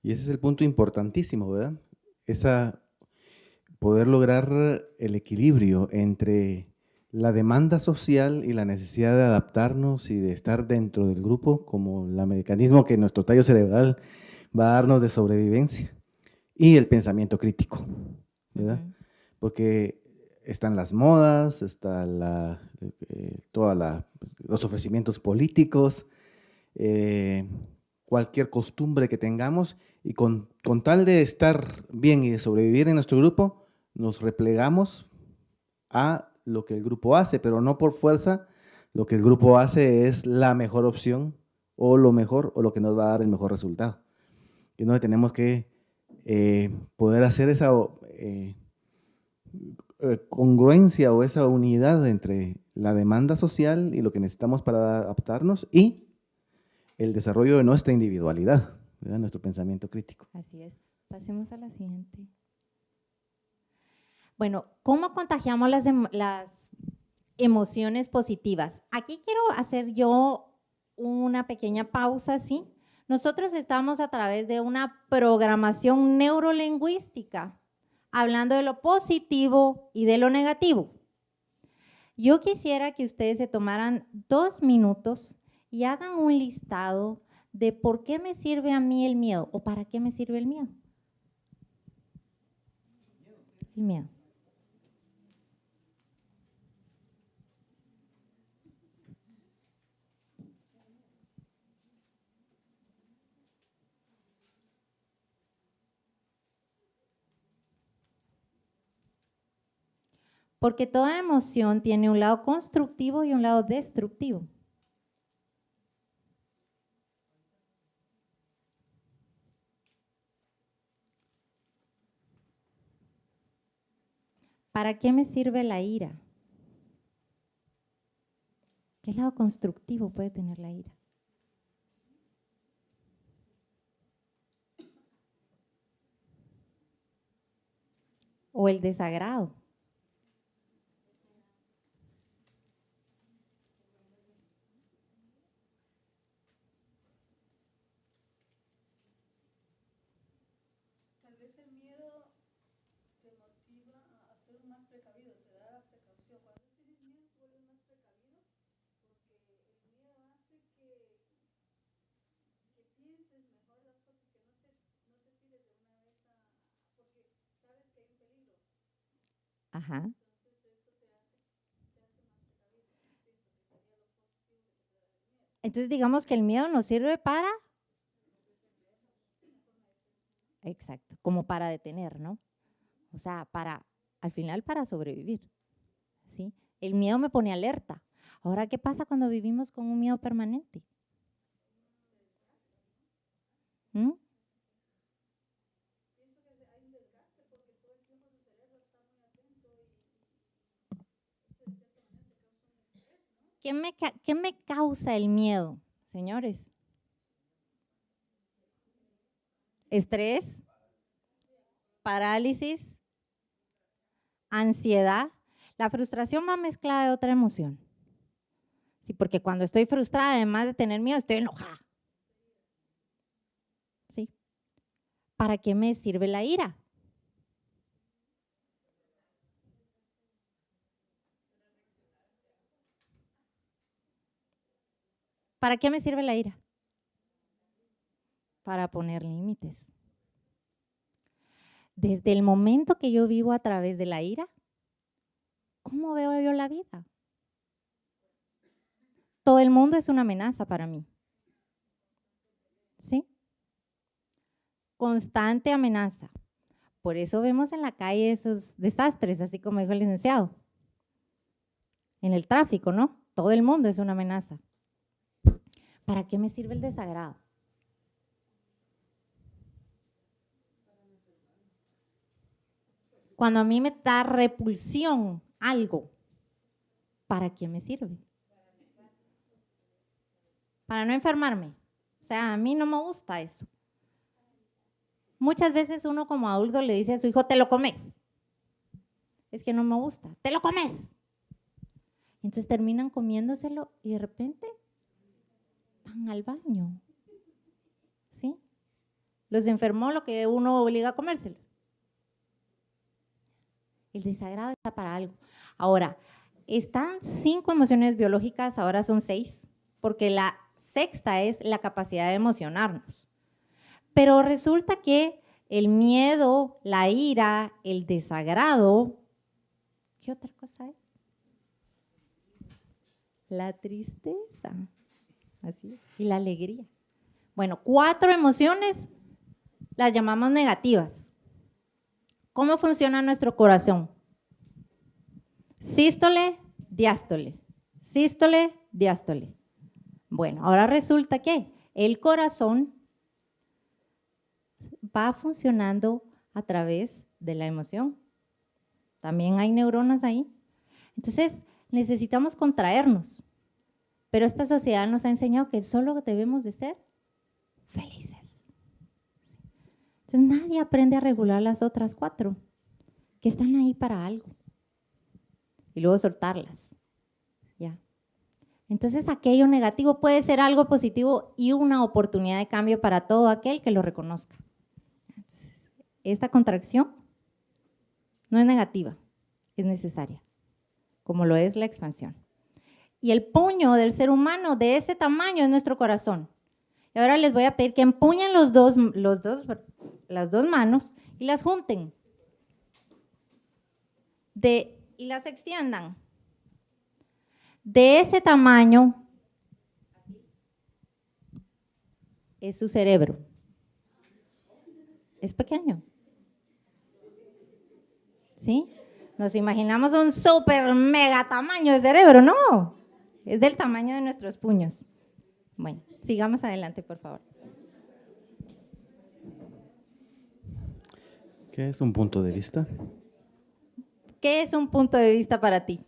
Y ese es el punto importantísimo, ¿verdad? Poder lograr el equilibrio entre la demanda social y la necesidad de adaptarnos y de estar dentro del grupo como el mecanismo que nuestro tallo cerebral va a darnos de sobrevivencia, y el pensamiento crítico, ¿verdad? Porque están las modas, está los ofrecimientos políticos, cualquier costumbre que tengamos, y con tal de estar bien y de sobrevivir en nuestro grupo, nos replegamos a lo que el grupo hace, pero no por fuerza. Lo que el grupo hace es la mejor opción, o lo mejor, o lo que nos va a dar el mejor resultado. Y no tenemos que poder hacer esa congruencia o esa unidad entre la demanda social y lo que necesitamos para adaptarnos y el desarrollo de nuestra individualidad, ¿verdad? Nuestro pensamiento crítico. Así es. Pasemos a la siguiente. Bueno, ¿cómo contagiamos las emociones positivas? Aquí quiero hacer yo una pequeña pausa, ¿sí? Nosotros estamos a través de una programación neurolingüística, hablando de lo positivo y de lo negativo. Yo quisiera que ustedes se tomaran 2 minutos y hagan un listado de por qué me sirve a mí el miedo o para qué me sirve el miedo. El miedo. Porque toda emoción tiene un lado constructivo y un lado destructivo. ¿Para qué me sirve la ira? ¿Qué lado constructivo puede tener la ira? O el desagrado. Ajá. Entonces digamos que el miedo nos sirve para, exacto, como para detener, ¿no? O sea, al final para sobrevivir, ¿sí? El miedo me pone alerta. Ahora, ¿qué pasa cuando vivimos con un miedo permanente? ¿Mm? ¿Qué me causa el miedo, señores? Estrés, parálisis, ansiedad. La frustración va mezclada de otra emoción. Sí, porque cuando estoy frustrada, además de tener miedo, estoy enojada. ¿Sí? ¿Para qué me sirve la ira? ¿Para qué me sirve la ira? Para poner límites. Desde el momento que yo vivo a través de la ira, ¿cómo veo yo la vida? Todo el mundo es una amenaza para mí. ¿Sí? Constante amenaza. Por eso vemos en la calle esos desastres, así como dijo el licenciado. En el tráfico, ¿no? Todo el mundo es una amenaza. ¿Para qué me sirve el desagrado? Cuando a mí me da repulsión algo, ¿para qué me sirve? Para no enfermarme. O sea, a mí no me gusta eso. Muchas veces uno como adulto le dice a su hijo, te lo comes. Es que no me gusta, te lo comes. Entonces terminan comiéndoselo y de repente van al baño. ¿Sí? Los enfermó lo que uno obliga a comérselo. El desagrado está para algo. Ahora, están 5 emociones biológicas, ahora son 6, porque la sexta es la capacidad de emocionarnos. Pero resulta que el miedo, la ira, el desagrado, ¿qué otra cosa hay? La tristeza, así es, y la alegría. Bueno, 4 emociones las llamamos negativas. ¿Cómo funciona nuestro corazón? Sístole, diástole. Sístole, diástole. Bueno, ahora resulta que el corazón va funcionando a través de la emoción. También hay neuronas ahí. Entonces, necesitamos contraernos. Pero esta sociedad nos ha enseñado que solo debemos de ser felices. Entonces, nadie aprende a regular las otras 4, que están ahí para algo. Y luego soltarlas. ¿Ya? Entonces, aquello negativo puede ser algo positivo y una oportunidad de cambio para todo aquel que lo reconozca. Entonces, esta contracción no es negativa, es necesaria, como lo es la expansión. Y el puño del ser humano de ese tamaño es nuestro corazón. Y ahora les voy a pedir que empuñen las dos manos y las junten. Y las extiendan. De ese tamaño es su cerebro. Es pequeño. ¿Sí? Nos imaginamos un súper mega tamaño de cerebro, no. Es del tamaño de nuestros puños. Bueno, sigamos adelante, por favor. ¿Qué es un punto de vista? ¿Qué es un punto de vista para ti?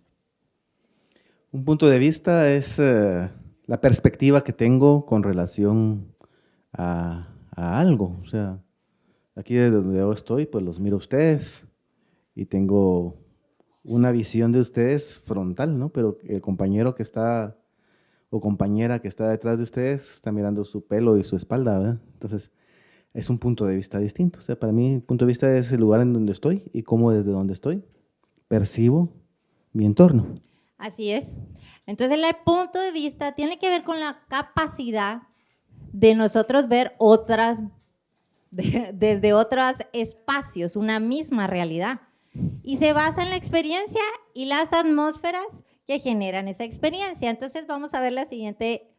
Un punto de vista es la perspectiva que tengo con relación a algo. O sea, aquí de donde yo estoy, pues los miro a ustedes y tengo una visión de ustedes frontal, ¿no? Pero el compañero que está, o compañera que está detrás de ustedes, está mirando su pelo y su espalda, ¿verdad? Entonces, es un punto de vista distinto. O sea, para mí, el punto de vista es el lugar en donde estoy y cómo desde donde estoy percibo mi entorno. Así es. Entonces, el punto de vista tiene que ver con la capacidad de nosotros ver desde otros espacios, una misma realidad. Y se basa en la experiencia y las atmósferas que generan esa experiencia. Entonces, vamos a ver la siguiente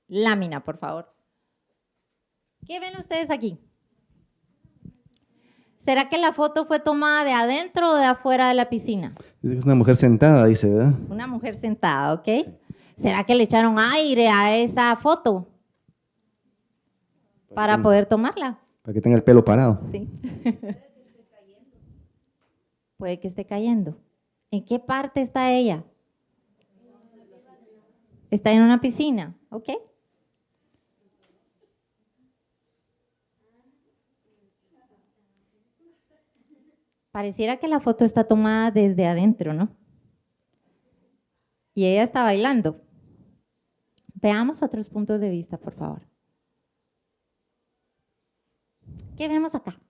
lámina, por favor. ¿Qué ven ustedes aquí? ¿Será que la foto fue tomada de adentro o de afuera de la piscina? Es una mujer sentada, dice, ¿verdad? Una mujer sentada, ¿ok? Sí. ¿Será que le echaron aire a esa foto para poder tomarla? Para que tenga el pelo parado. Sí. Puede que esté cayendo. ¿En qué parte está ella? Está en una piscina, ¿ok? Pareciera que la foto está tomada desde adentro, ¿no? Y ella está bailando. Veamos otros puntos de vista, por favor. ¿Qué vemos acá?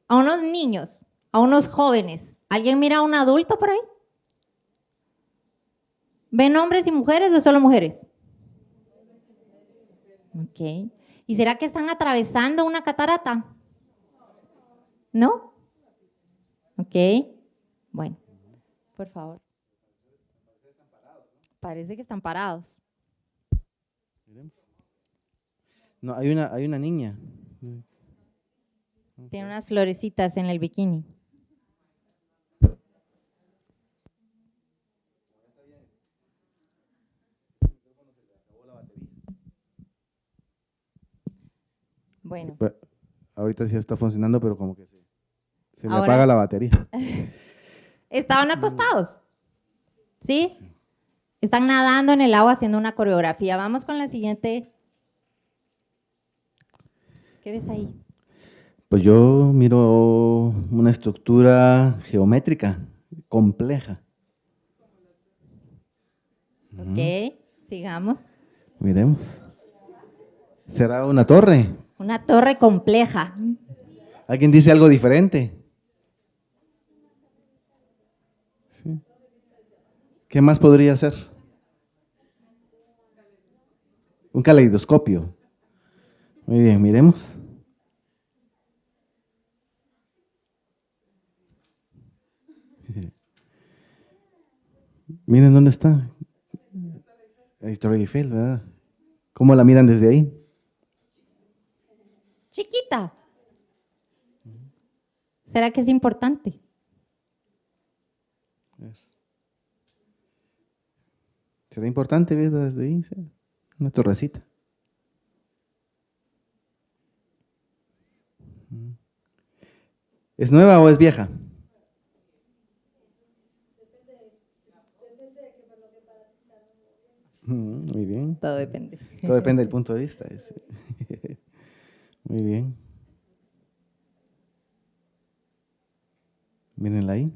A unos niños, a unos jóvenes. ¿Alguien mira a un adulto por ahí? ¿Ven hombres y mujeres o solo mujeres? Ok. ¿Y será que están atravesando una catarata? ¿No? Ok. Bueno, por favor. Parece que están parados. No, hay una niña. Tiene unas florecitas en el bikini. Bueno. Ahorita sí está funcionando, pero como que se le Ahora, apaga la batería. ¿estaban acostados? ¿Sí? Están nadando en el agua haciendo una coreografía. Vamos con la siguiente. ¿Qué ves ahí? Pues yo miro una estructura geométrica compleja. Ok, sigamos. Miremos. ¿Será una torre? Una torre compleja. ¿Alguien dice algo diferente? Sí. ¿Qué más podría ser? Un caleidoscopio. Muy bien, miremos. Miren dónde está. El Torre Eiffel, ¿verdad? ¿Cómo la miran desde ahí? Chiquita. ¿Será que es importante? ¿Será importante verla desde ahí? Sí. Una torrecita. ¿Es nueva o es vieja? Muy bien. Todo depende. Todo depende del punto de vista. Muy bien. Mírenla ahí.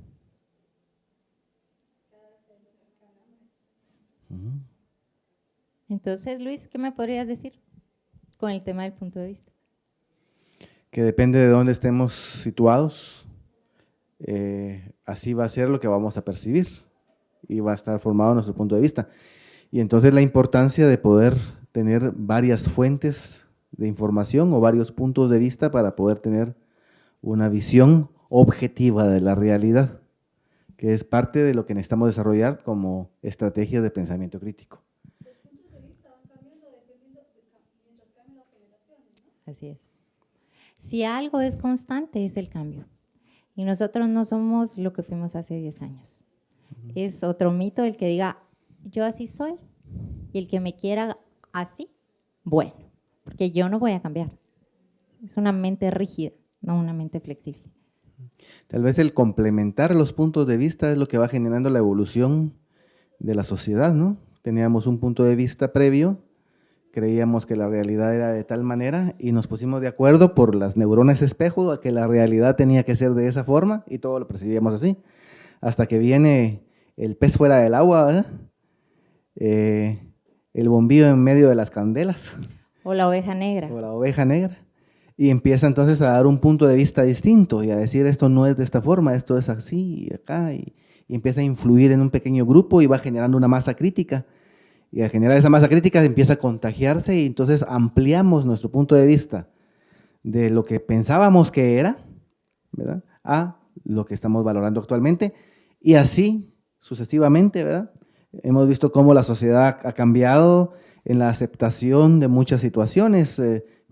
Entonces, Luis, ¿qué me podrías decir con el tema del punto de vista? Que depende de dónde estemos situados, así va a ser lo que vamos a percibir y va a estar formado nuestro punto de vista. Y entonces la importancia de poder tener varias fuentes de información o varios puntos de vista para poder tener una visión objetiva de la realidad, que es parte de lo que necesitamos desarrollar como estrategias de pensamiento crítico. Así es. Si algo es constante, es el cambio. Y nosotros no somos lo que fuimos hace 10 años. Es otro mito el que diga, yo así soy, y el que me quiera así, bueno, porque yo no voy a cambiar. Es una mente rígida, no una mente flexible. Tal vez el complementar los puntos de vista es lo que va generando la evolución de la sociedad, ¿no? Teníamos un punto de vista previo, creíamos que la realidad era de tal manera y nos pusimos de acuerdo por las neuronas espejo a que la realidad tenía que ser de esa forma y todo lo percibíamos así. Hasta que viene el pez fuera del agua, ¿verdad? El bombillo en medio de las candelas. O la oveja negra. O la oveja negra. Y empieza entonces a dar un punto de vista distinto y a decir esto no es de esta forma, esto es así y acá. Y empieza a influir en un pequeño grupo y va generando una masa crítica. Y al generar esa masa crítica empieza a contagiarse y entonces ampliamos nuestro punto de vista de lo que pensábamos que era, ¿verdad?, a lo que estamos valorando actualmente. Y así sucesivamente, ¿verdad? Hemos visto cómo la sociedad ha cambiado en la aceptación de muchas situaciones,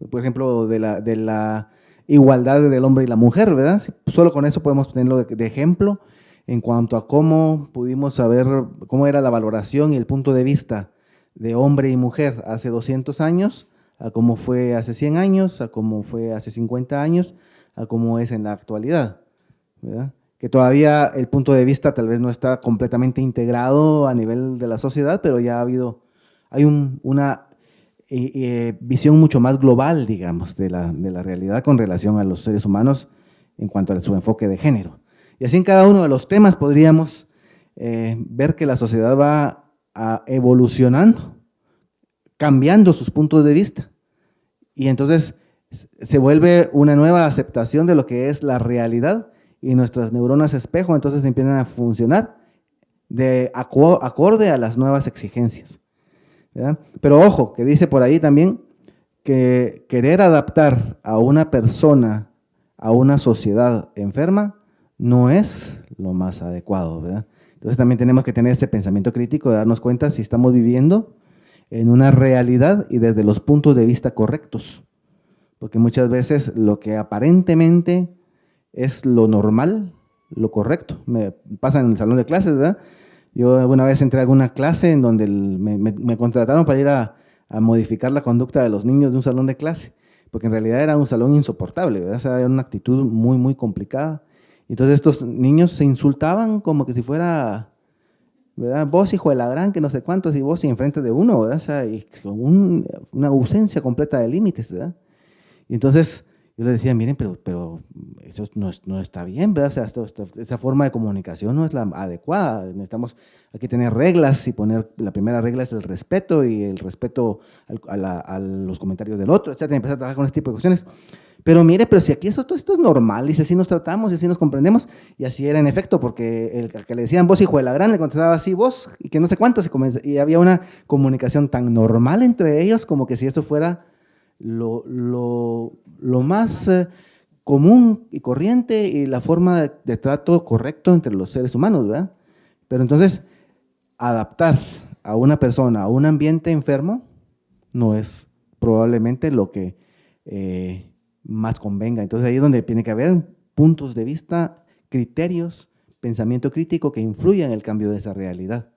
por ejemplo, de la igualdad del hombre y la mujer, ¿verdad? Solo con eso podemos tenerlo de ejemplo en cuanto a cómo pudimos saber cómo era la valoración y el punto de vista de hombre y mujer hace 200 años, a cómo fue hace 100 años, a cómo fue hace 50 años, a cómo es en la actualidad, ¿verdad? que todavía el punto de vista tal vez no está completamente integrado a nivel de la sociedad, pero ya hay una visión mucho más global, digamos, de la realidad con relación a los seres humanos en cuanto a su enfoque de género. Y así en cada uno de los temas podríamos ver que la sociedad va evolucionando, cambiando sus puntos de vista. Y entonces se vuelve una nueva aceptación de lo que es la realidad y nuestras neuronas espejo entonces empiezan a funcionar acorde a las nuevas exigencias, ¿verdad? Pero ojo, que dice por ahí también que querer adaptar a una persona a una sociedad enferma no es lo más adecuado, ¿verdad? Entonces también tenemos que tener ese pensamiento crítico de darnos cuenta si estamos viviendo en una realidad y desde los puntos de vista correctos, porque muchas veces lo que aparentemente es lo normal, lo correcto, me pasa en el salón de clases, ¿verdad? Yo alguna vez entré a alguna clase en donde me contrataron para ir a modificar la conducta de los niños de un salón de clase, porque en realidad era un salón insoportable, ¿verdad? O sea, era una actitud muy, muy complicada. Entonces estos niños se insultaban como que si fuera, ¿verdad? Vos, hijo de la gran, que no sé cuántos, y vos y enfrente de uno, ¿verdad? O sea, y con una ausencia completa de límites, ¿verdad? Y entonces yo les decía, miren, pero eso no está bien, ¿verdad? O sea, esa forma de comunicación no es la adecuada. Necesitamos aquí tener reglas y la primera regla es el respeto y el respeto a los comentarios del otro, etcétera. Empezar a trabajar con este tipo de cuestiones. Pero mire, pero si aquí esto es normal, y si así nos tratamos, y así nos comprendemos, y así era en efecto, porque el que le decían vos, hijo de la gran, le contestaba así vos, y que no sé cuántos, y había una comunicación tan normal entre ellos, como que si eso fuera lo más común y corriente, y la forma de trato correcto entre los seres humanos, ¿verdad? Pero entonces, adaptar a una persona a un ambiente enfermo no es probablemente lo que más convenga. Entonces ahí es donde tiene que haber puntos de vista, criterios, pensamiento crítico que influyan en el cambio de esa realidad.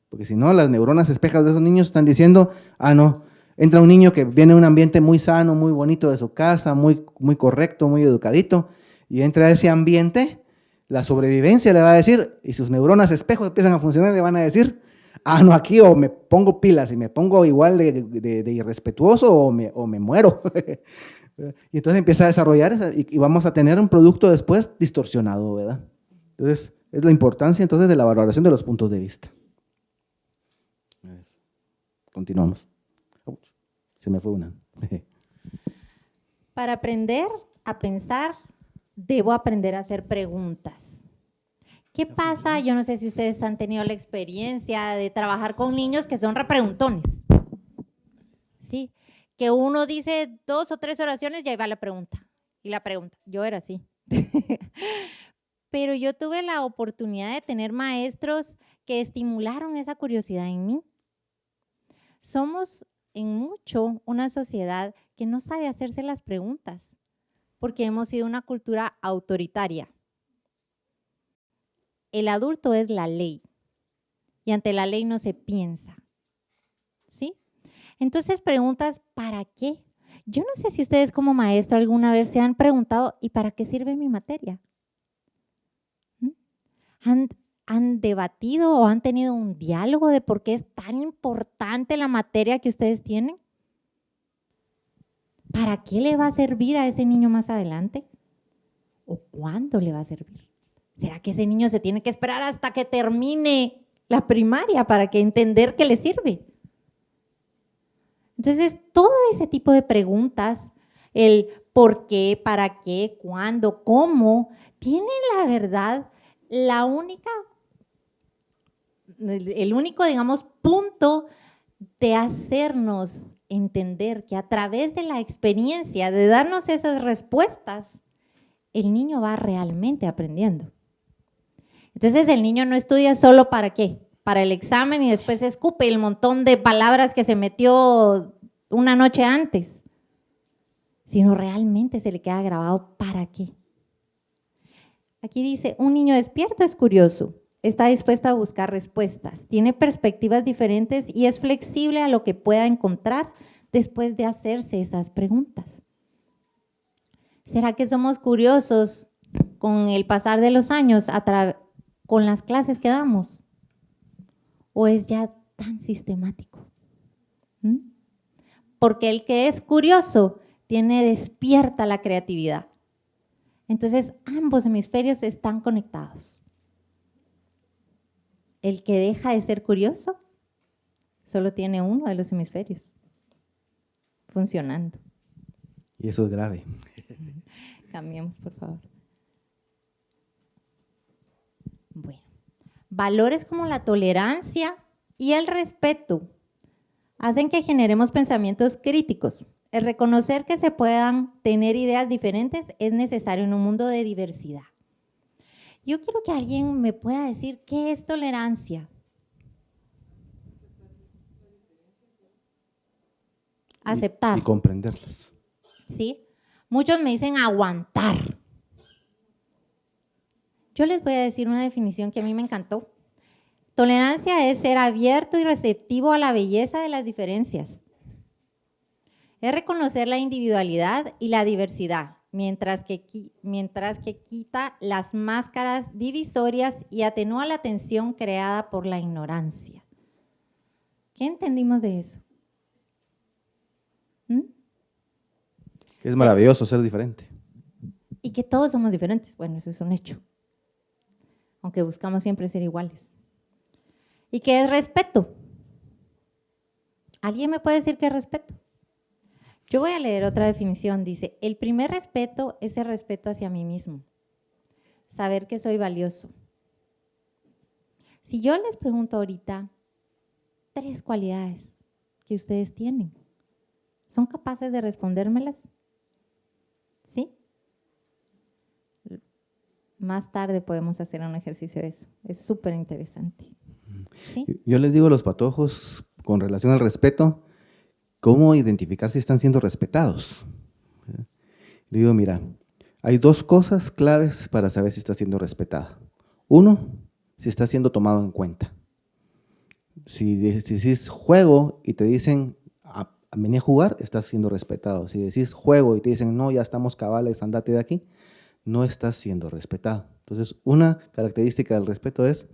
Porque si no, las neuronas espejas de esos niños están diciendo, no, entra un niño que viene de un ambiente muy sano, muy bonito de su casa, muy, muy correcto, muy educadito, y entra a ese ambiente, la sobrevivencia le va a decir, y sus neuronas espejos empiezan a funcionar, le van a decir, no, aquí o me pongo pilas y me pongo igual de irrespetuoso o me muero. Y entonces empieza a desarrollar y vamos a tener un producto después distorsionado, ¿verdad? Entonces, es la importancia entonces de la valoración de los puntos de vista. Continuamos. Se me fue una. Para aprender a pensar, debo aprender a hacer preguntas. ¿Qué pasa? Yo no sé si ustedes han tenido la experiencia de trabajar con niños que son repreguntones. ¿Sí? Que uno dice 2 o 3 oraciones y ahí va la pregunta. Y la pregunta, yo era así. Pero yo tuve la oportunidad de tener maestros que estimularon esa curiosidad en mí. Somos en mucho una sociedad que no sabe hacerse las preguntas, porque hemos sido una cultura autoritaria. El adulto es la ley, y ante la ley no se piensa, ¿sí? Entonces preguntas, ¿para qué? Yo no sé si ustedes como maestro alguna vez se han preguntado, ¿y para qué sirve mi materia? ¿Han debatido o han tenido un diálogo de por qué es tan importante la materia que ustedes tienen? ¿Para qué le va a servir a ese niño más adelante? ¿O cuándo le va a servir? ¿Será que ese niño se tiene que esperar hasta que termine la primaria para entender que le sirve? Entonces, todo ese tipo de preguntas, el por qué, para qué, cuándo, cómo, tiene la verdad el único, digamos, punto de hacernos entender que a través de la experiencia, de darnos esas respuestas, el niño va realmente aprendiendo. Entonces, el niño no estudia solo para qué, para el examen y después escupe el montón de palabras que se metió una noche antes, sino realmente se le queda grabado para qué. Aquí dice, un niño despierto es curioso, está dispuesto a buscar respuestas, tiene perspectivas diferentes y es flexible a lo que pueda encontrar después de hacerse esas preguntas. ¿Será que somos curiosos con el pasar de los años, con las clases que damos? ¿O es ya tan sistemático? ¿Mm? Porque el que es curioso tiene despierta la creatividad. Entonces, ambos hemisferios están conectados. El que deja de ser curioso solo tiene uno de los hemisferios funcionando. Y eso es grave. Cambiemos, por favor. Bueno, valores como la tolerancia y el respeto hacen que generemos pensamientos críticos. El reconocer que se puedan tener ideas diferentes es necesario en un mundo de diversidad. Yo quiero que alguien me pueda decir qué es tolerancia. Aceptar. Y comprenderlas. ¿Sí? Muchos me dicen aguantar. Yo les voy a decir una definición que a mí me encantó. Tolerancia es ser abierto y receptivo a la belleza de las diferencias. Es reconocer la individualidad y la diversidad, mientras que quita las máscaras divisorias y atenúa la tensión creada por la ignorancia. ¿Qué entendimos de eso? ¿Mm? Que es maravilloso ser diferente. Y que todos somos diferentes. Bueno, eso es un hecho. Aunque buscamos siempre ser iguales. ¿Y qué es respeto? ¿Alguien me puede decir qué es respeto? Yo voy a leer otra definición. Dice, el primer respeto es el respeto hacia mí mismo. Saber que soy valioso. Si yo les pregunto ahorita 3 cualidades que ustedes tienen, ¿son capaces de respondérmelas? ¿Sí? Más tarde podemos hacer un ejercicio de eso. Es súper interesante. ¿Sí? Yo les digo a los patojos, con relación al respeto, ¿cómo identificar si están siendo respetados? Le digo, mira, hay 2 cosas claves para saber si está siendo respetada. 1, si está siendo tomado en cuenta. Si decís juego y te dicen, vení a jugar, estás siendo respetado. Si decís juego y te dicen, no, ya estamos cabales, andate de aquí, no estás siendo respetado. Entonces, una característica del respeto es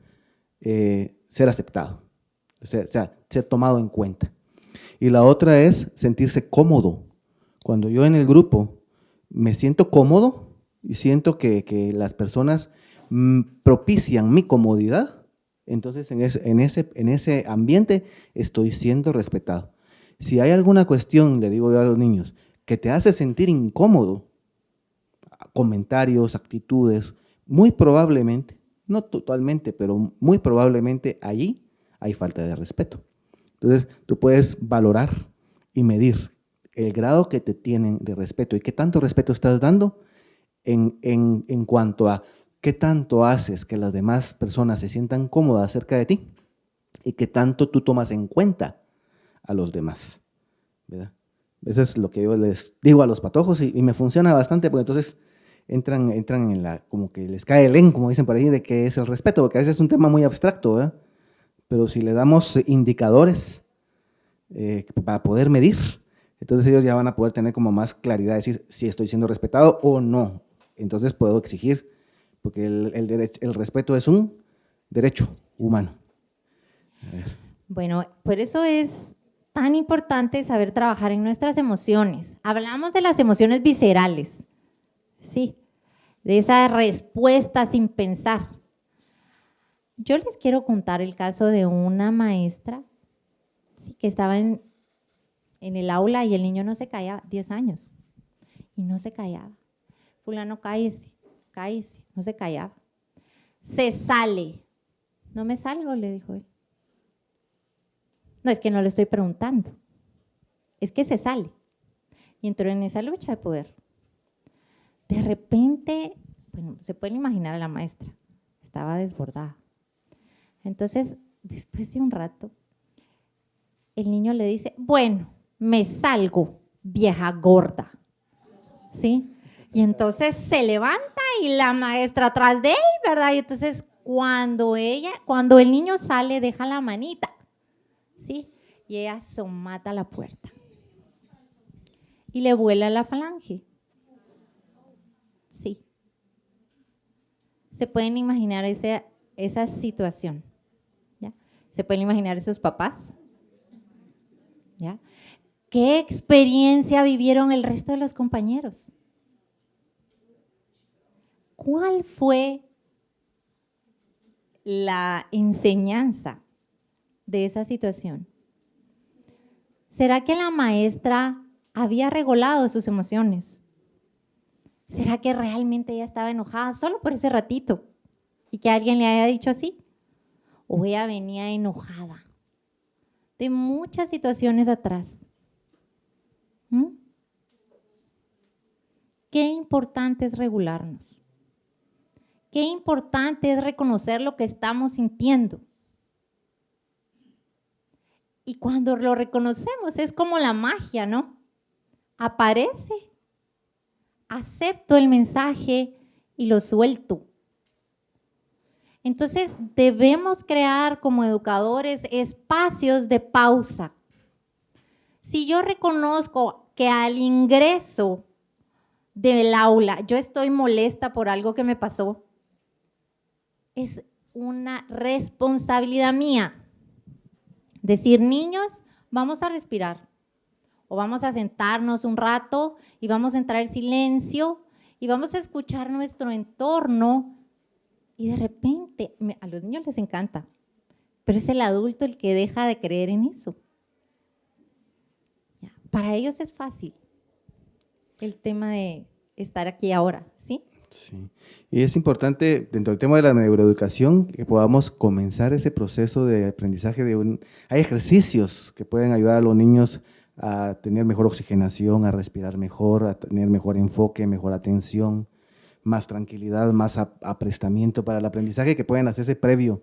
ser aceptado, o sea, ser tomado en cuenta. Y la otra es sentirse cómodo. Cuando yo en el grupo me siento cómodo y siento que las personas propician mi comodidad, entonces en ese ambiente estoy siendo respetado. Si hay alguna cuestión, le digo yo a los niños, que te hace sentir incómodo, comentarios, actitudes, muy probablemente, no totalmente, pero muy probablemente allí hay falta de respeto. Entonces, tú puedes valorar y medir el grado que te tienen de respeto y qué tanto respeto estás dando en cuanto a qué tanto haces que las demás personas se sientan cómodas cerca de ti y qué tanto tú tomas en cuenta a los demás, ¿verdad? Eso es lo que yo les digo a los patojos y me funciona bastante porque entonces entran en la, como que les cae el en, como dicen por ahí, de qué es el respeto, porque a veces es un tema muy abstracto, ¿verdad? Pero si le damos indicadores para poder medir, entonces ellos ya van a poder tener como más claridad, decir si estoy siendo respetado o no. Entonces puedo exigir, porque el respeto es un derecho humano. Bueno, por eso es tan importante saber trabajar en nuestras emociones. Hablamos de las emociones viscerales, sí, de esa respuesta sin pensar. Yo les quiero contar el caso de una maestra, sí, que estaba en el aula y el niño no se callaba, 10 años, y no se callaba. Fulano, cállese, cállese, no se callaba. Se sale. No me salgo, le dijo él. No, es que no le estoy preguntando. Es que se sale. Y entró en esa lucha de poder. De repente, bueno, se pueden imaginar a la maestra. Estaba desbordada. Entonces, después de un rato, el niño le dice, bueno, me salgo, vieja gorda. ¿Sí? Y entonces se levanta y la maestra atrás de él, ¿verdad? Y entonces cuando el niño sale, deja la manita, ¿sí? Y ella asomata la puerta y le vuela la falange. Sí. se pueden imaginar esa situación, ¿ya? Se pueden imaginar esos papás, ¿ya? ¿Qué experiencia vivieron el resto de los compañeros? ¿Cuál fue la enseñanza de esa situación? ¿Será que la maestra había regulado sus emociones? ¿Será que realmente ella estaba enojada solo por ese ratito y que alguien le haya dicho así? ¿O ella venía enojada de muchas situaciones atrás? Qué importante es regularnos. Qué importante es reconocer lo que estamos sintiendo. Y cuando lo reconocemos es como la magia, ¿no? Aparece, acepto el mensaje y lo suelto. Entonces debemos crear como educadores espacios de pausa. Si yo reconozco que al ingreso del aula yo estoy molesta por algo que me pasó, es una responsabilidad mía. Decir, niños, vamos a respirar o vamos a sentarnos un rato y vamos a entrar en silencio y vamos a escuchar nuestro entorno y de repente, a los niños les encanta, pero es el adulto el que deja de creer en eso. Para ellos es fácil el tema de estar aquí ahora, ¿sí? Sí, y es importante dentro del tema de la neuroeducación que podamos comenzar ese proceso de aprendizaje. Hay ejercicios que pueden ayudar a los niños a tener mejor oxigenación, a respirar mejor, a tener mejor enfoque, mejor atención, más tranquilidad, más aprestamiento para el aprendizaje que pueden hacerse previo.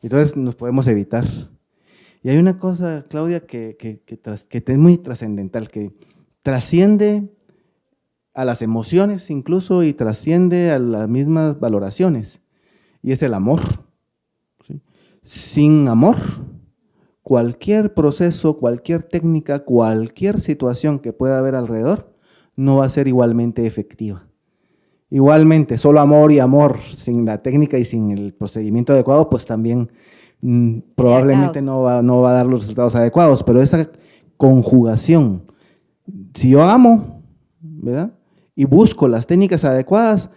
Entonces nos podemos evitar. Y hay una cosa, Claudia, que es muy trascendental, que trasciende a las emociones incluso y trasciende a las mismas valoraciones, y es el amor. ¿Sí? Sin amor, cualquier proceso, cualquier técnica, cualquier situación que pueda haber alrededor, no va a ser igualmente efectiva. Igualmente, solo amor y amor, sin la técnica y sin el procedimiento adecuado, pues también probablemente no va a dar los resultados adecuados, pero esa conjugación, si yo amo, ¿verdad?, y busco las técnicas adecuadas,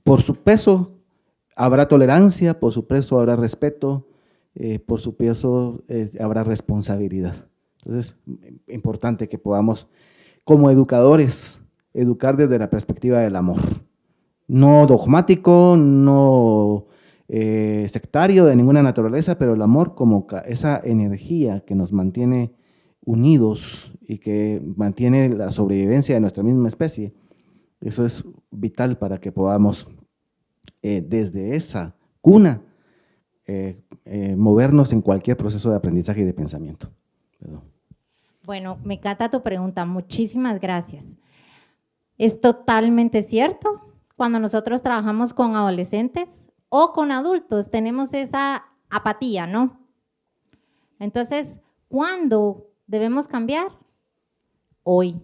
por su peso habrá tolerancia, por su peso habrá respeto, por su peso habrá responsabilidad. Entonces, es importante que podamos, como educadores, educar desde la perspectiva del amor. No dogmático, no sectario de ninguna naturaleza, pero el amor como esa energía que nos mantiene unidos y que mantiene la sobrevivencia de nuestra misma especie. Eso es vital para que podamos, desde esa cuna, movernos en cualquier proceso de aprendizaje y de pensamiento. Perdón. Bueno, me encanta tu pregunta, muchísimas gracias. Es totalmente cierto, cuando nosotros trabajamos con adolescentes o con adultos, tenemos esa apatía, ¿no? Entonces, ¿cuándo debemos cambiar? Hoy.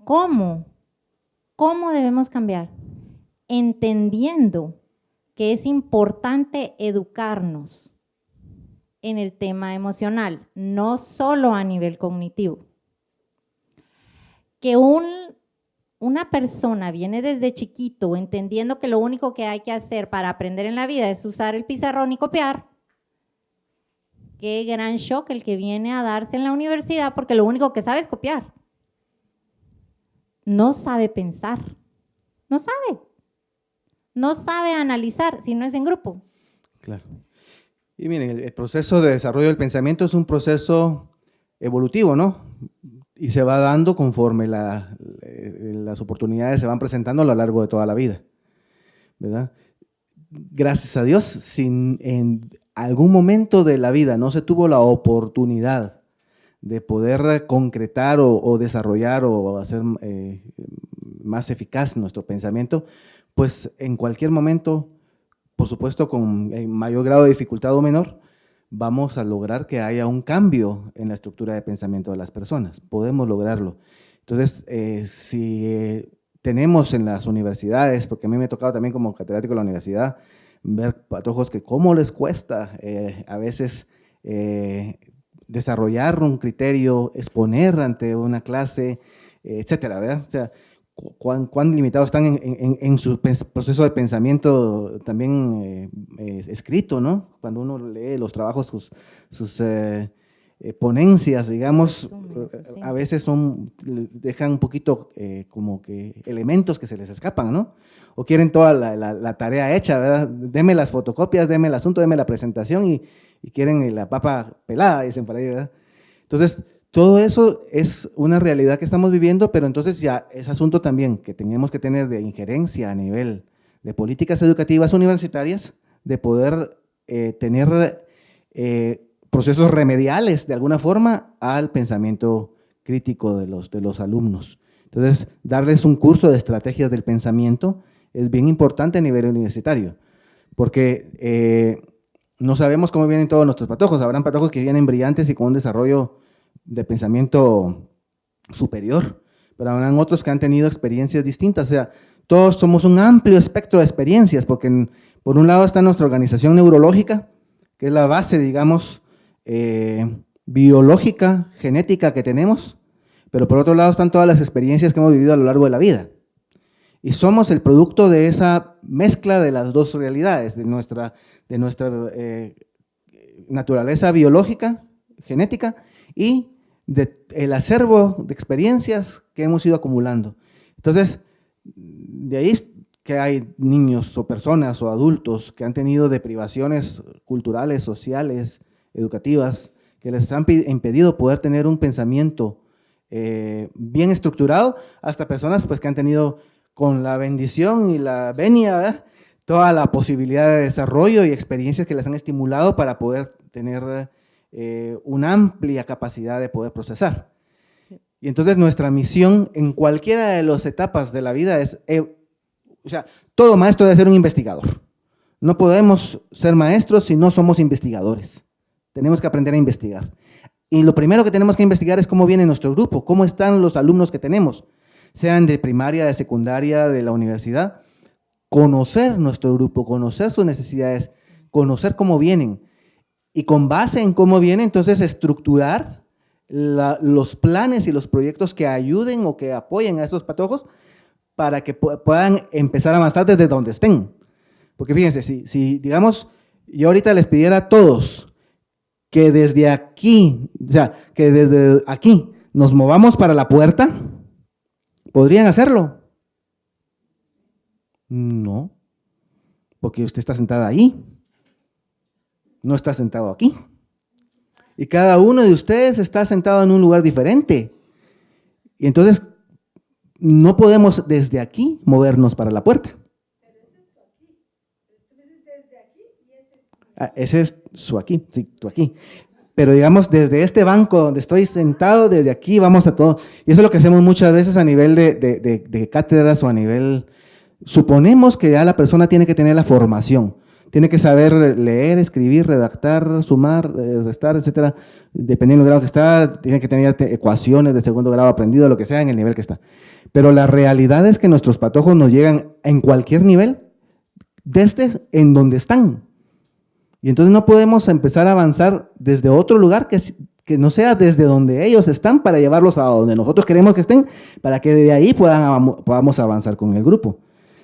¿Cómo? ¿Cómo debemos cambiar? Entendiendo que es importante educarnos en el tema emocional, no solo a nivel cognitivo. Que una persona viene desde chiquito entendiendo que lo único que hay que hacer para aprender en la vida es usar el pizarrón y copiar. Qué gran shock el que viene a darse en la universidad porque lo único que sabe es copiar. No sabe pensar, no sabe analizar si no es en grupo. Claro. Y miren, el proceso de desarrollo del pensamiento es un proceso evolutivo, ¿no? Y se va dando conforme las oportunidades se van presentando a lo largo de toda la vida, ¿verdad? Gracias a Dios, si en algún momento de la vida no se tuvo la oportunidad de poder concretar o desarrollar o hacer más eficaz nuestro pensamiento, pues en cualquier momento, por supuesto con mayor grado de dificultad o menor, vamos a lograr que haya un cambio en la estructura de pensamiento de las personas. Podemos lograrlo. Entonces, si tenemos en las universidades, porque a mí me ha tocado también como catedrático de la universidad, ver patojos que cómo les cuesta a veces desarrollar un criterio, exponer ante una clase, etcétera, ¿verdad? O sea, cuán limitados están en su proceso de pensamiento también escrito, ¿no? Cuando uno lee los trabajos, sus ponencias, digamos, a veces dejan un poquito como que elementos que se les escapan, ¿no? O quieren toda la tarea hecha, ¿verdad? Deme las fotocopias, deme el asunto, deme la presentación y quieren la papa pelada, dicen por ahí, ¿verdad? Entonces, todo eso es una realidad que estamos viviendo, pero entonces ya es asunto también que tenemos que tener de injerencia a nivel de políticas educativas universitarias, de poder tener procesos remediales de alguna forma al pensamiento crítico de los alumnos. Entonces, darles un curso de estrategias del pensamiento es bien importante a nivel universitario, porque no sabemos cómo vienen todos nuestros patojos. Habrán patojos que vienen brillantes y con un desarrollo de pensamiento superior, pero habrán otros que han tenido experiencias distintas. O sea, todos somos un amplio espectro de experiencias, porque por un lado está nuestra organización neurológica, que es la base, digamos, biológica, genética que tenemos, pero por otro lado están todas las experiencias que hemos vivido a lo largo de la vida. Y somos el producto de esa mezcla de las dos realidades, de nuestra naturaleza biológica, genética, y del acervo de experiencias que hemos ido acumulando. Entonces, de ahí que hay niños o personas o adultos que han tenido deprivaciones culturales, sociales, educativas, que les han impedido poder tener un pensamiento bien estructurado, hasta personas pues, que han tenido con la bendición y la venia, ¿verdad?, toda la posibilidad de desarrollo y experiencias que les han estimulado para poder tener una amplia capacidad de poder procesar. Y entonces nuestra misión en cualquiera de las etapas de la vida es, o sea, todo maestro debe ser un investigador. No podemos ser maestros si no somos investigadores. Tenemos que aprender a investigar. Y lo primero que tenemos que investigar es cómo viene nuestro grupo, cómo están los alumnos que tenemos, sean de primaria, de secundaria, de la universidad. Conocer nuestro grupo, conocer sus necesidades, conocer cómo vienen. Y con base en cómo vienen, entonces estructurar los planes y los proyectos que ayuden o que apoyen a esos patojos para que puedan empezar a avanzar desde donde estén. Porque fíjense, si digamos, yo ahorita les pidiera a todos que desde aquí, o sea, que desde aquí nos movamos para la puerta, ¿podrían hacerlo? No, porque usted está sentada ahí, no está sentado aquí. Y cada uno de ustedes está sentado en un lugar diferente. Y entonces, no podemos desde aquí movernos para la puerta. Ese es su aquí, sí, tu aquí. Pero digamos, desde este banco donde estoy sentado, desde aquí vamos a todo. Y eso es lo que hacemos muchas veces a nivel de cátedras o a nivel… Suponemos que ya la persona tiene que tener la formación, tiene que saber leer, escribir, redactar, sumar, restar, etcétera, dependiendo del grado que está, tiene que tener ecuaciones de segundo grado aprendido, lo que sea, en el nivel que está. Pero la realidad es que nuestros patojos nos llegan en cualquier nivel, desde en donde están. Y entonces no podemos empezar a avanzar desde otro lugar que no sea desde donde ellos están para llevarlos a donde nosotros queremos que estén, para que de ahí podamos avanzar con el grupo.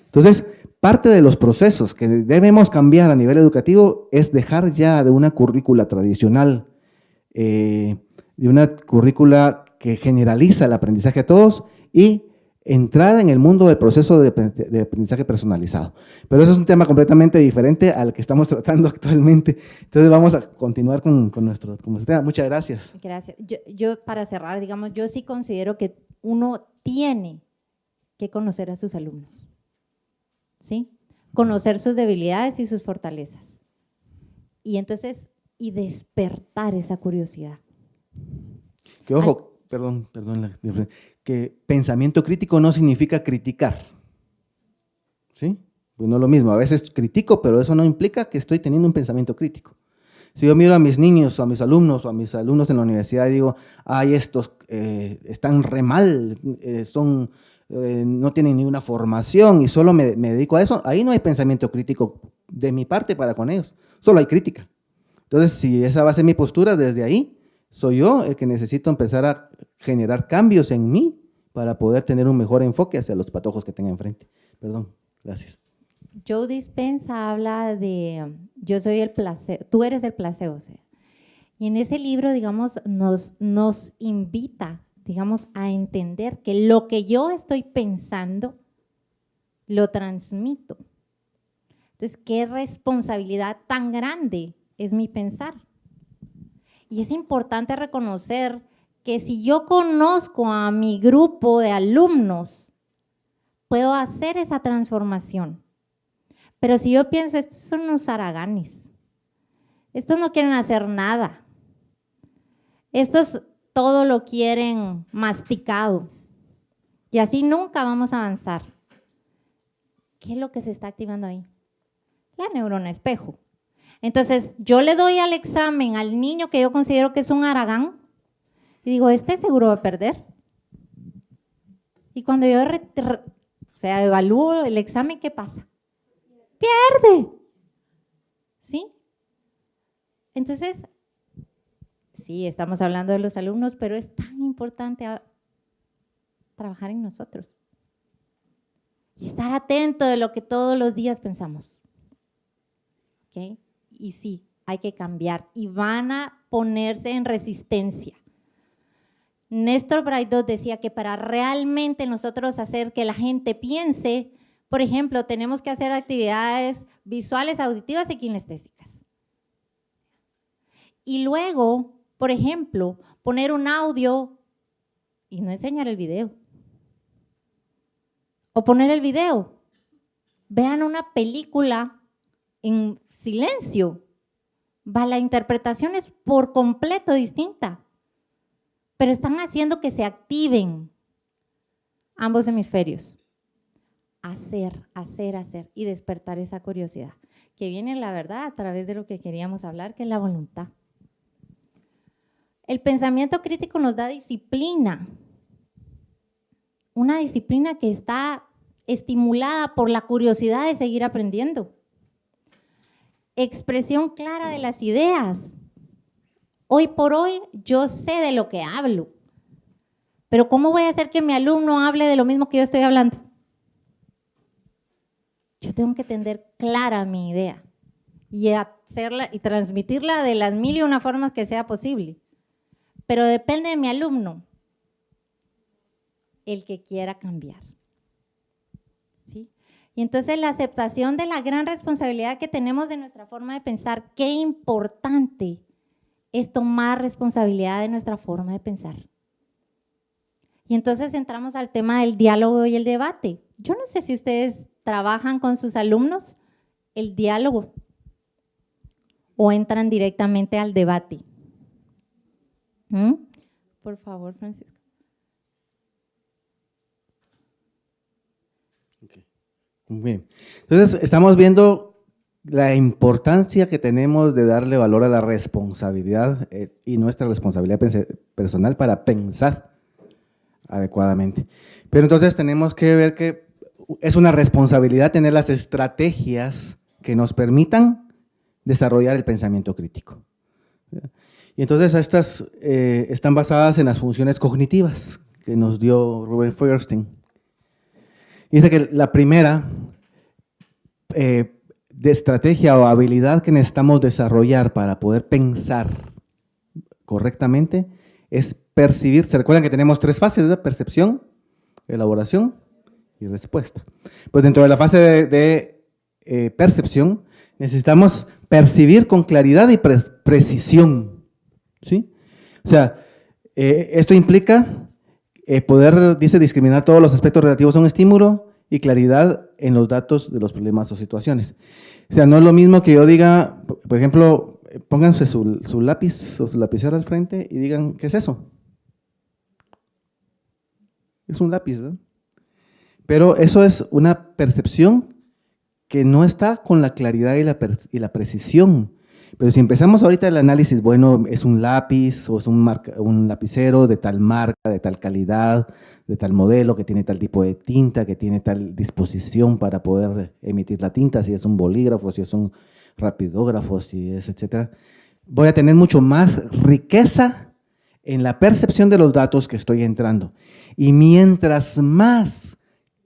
Entonces, parte de los procesos que debemos cambiar a nivel educativo es dejar ya de una currícula tradicional, de una currícula que generaliza el aprendizaje a todos y entrar en el mundo del proceso de aprendizaje personalizado. Pero eso es un tema completamente diferente al que estamos tratando actualmente. Entonces vamos a continuar con nuestro tema. Muchas gracias. Gracias. Yo para cerrar, digamos, yo sí considero que uno tiene que conocer a sus alumnos. ¿Sí? Conocer sus debilidades y sus fortalezas. Y entonces, y despertar esa curiosidad. Que ojo, perdón, que pensamiento crítico no significa criticar. ¿Sí? Pues no es lo mismo, a veces critico, pero eso no implica que estoy teniendo un pensamiento crítico. Si yo miro a mis niños, o a mis alumnos, en la universidad y digo, ay, estos están re mal, son no tienen ninguna formación y solo me dedico a eso, ahí no hay pensamiento crítico de mi parte para con ellos, solo hay crítica. Entonces, si esa va a ser mi postura, desde ahí soy yo el que necesito empezar a generar cambios en mí para poder tener un mejor enfoque hacia los patojos que tenga enfrente. Perdón, gracias. Joe Dispenza habla de yo soy el placebo, tú eres el placebo, o sea. Y en ese libro, digamos, nos invita, digamos, a entender que lo que yo estoy pensando, lo transmito. Entonces, ¿qué responsabilidad tan grande es mi pensar? Y es importante reconocer que si yo conozco a mi grupo de alumnos, puedo hacer esa transformación. Pero si yo pienso, estos son unos haraganes, estos no quieren hacer nada, estos todo lo quieren masticado, y así nunca vamos a avanzar. ¿Qué es lo que se está activando ahí? La neurona espejo. Entonces, yo le doy al examen al niño que yo considero que es un haragán, y digo, este seguro va a perder. Y cuando yo evalúo el examen, ¿qué pasa? Pierde. ¿Sí? Entonces, sí, estamos hablando de los alumnos, pero es tan importante trabajar en nosotros y estar atento de lo que todos los días pensamos. ¿Ok? Y sí, hay que cambiar y van a ponerse en resistencia. Néstor Braidot decía que para realmente nosotros hacer que la gente piense, por ejemplo, tenemos que hacer actividades visuales, auditivas y kinestésicas. Y luego, por ejemplo, poner un audio y no enseñar el video. O poner el video. Vean una película en silencio. La interpretación es por completo distinta. Pero están haciendo que se activen ambos hemisferios. Hacer y despertar esa curiosidad, que viene, la verdad, a través de lo que queríamos hablar, que es la voluntad. El pensamiento crítico nos da disciplina, una disciplina que está estimulada por la curiosidad de seguir aprendiendo. Expresión clara de las ideas. Hoy por hoy yo sé de lo que hablo, pero ¿cómo voy a hacer que mi alumno hable de lo mismo que yo estoy hablando? Yo tengo que tener clara mi idea y hacerla y transmitirla de las 1001 formas que sea posible. Pero depende de mi alumno, el que quiera cambiar. ¿Sí? Y entonces la aceptación de la gran responsabilidad que tenemos de nuestra forma de pensar, qué importante es tomar responsabilidad de nuestra forma de pensar. Y entonces entramos al tema del diálogo y el debate. Yo no sé si ustedes trabajan con sus alumnos el diálogo o entran directamente al debate. Por favor, Francisco. Okay. Muy bien. Entonces, estamos viendo la importancia que tenemos de darle valor a la responsabilidad y nuestra responsabilidad personal para pensar adecuadamente. Pero entonces tenemos que ver que es una responsabilidad tener las estrategias que nos permitan desarrollar el pensamiento crítico. Y entonces estas están basadas en las funciones cognitivas que nos dio Ruben Feuerstein. Dice que la primera de estrategia o habilidad que necesitamos desarrollar para poder pensar correctamente es percibir. ¿Se recuerdan que tenemos 3 fases, ¿verdad? Percepción, elaboración y respuesta. Pues dentro de la fase de percepción necesitamos percibir con claridad y precisión. ¿Sí? O sea, esto implica poder, dice, discriminar todos los aspectos relativos a un estímulo y claridad en los datos de los problemas o situaciones. O sea, no es lo mismo que yo diga, por ejemplo, pónganse su lápiz o su lapicero al frente y digan, ¿qué es eso? Es un lápiz, ¿verdad? Pero eso es una percepción que no está con la claridad y la precisión. Pero si empezamos ahorita el análisis, bueno, es un lápiz o es un lapicero de tal marca, de tal calidad, de tal modelo, que tiene tal tipo de tinta, que tiene tal disposición para poder emitir la tinta, si es un bolígrafo, si es un rapidógrafo, si es etcétera. Voy a tener mucho más riqueza en la percepción de los datos que estoy entrando. Y mientras más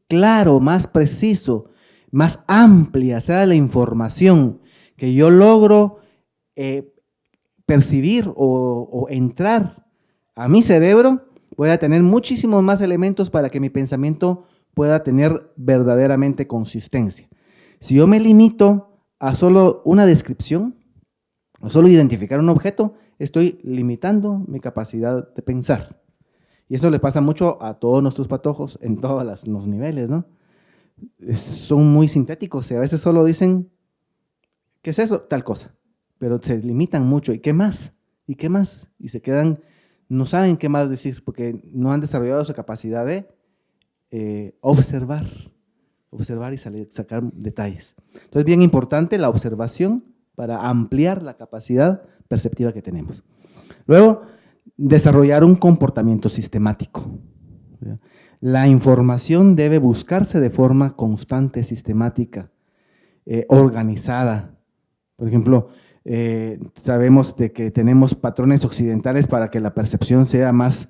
claro, más preciso, más amplia sea la información que yo logro percibir o entrar a mi cerebro, voy a tener muchísimos más elementos para que mi pensamiento pueda tener verdaderamente consistencia. Si yo me limito a solo una descripción, a solo identificar un objeto, estoy limitando mi capacidad de pensar. Y eso le pasa mucho a todos nuestros patojos en todos los niveles, ¿no? Son muy sintéticos y a veces solo dicen, ¿qué es eso? Tal cosa. Pero se limitan mucho. ¿Y qué más? ¿Y qué más? Y se quedan, no saben qué más decir porque no han desarrollado su capacidad de observar y sacar detalles. Entonces, bien importante la observación para ampliar la capacidad perceptiva que tenemos. Luego, desarrollar un comportamiento sistemático. La información debe buscarse de forma constante, sistemática, organizada. Por ejemplo, sabemos de que tenemos patrones occidentales para que la percepción sea más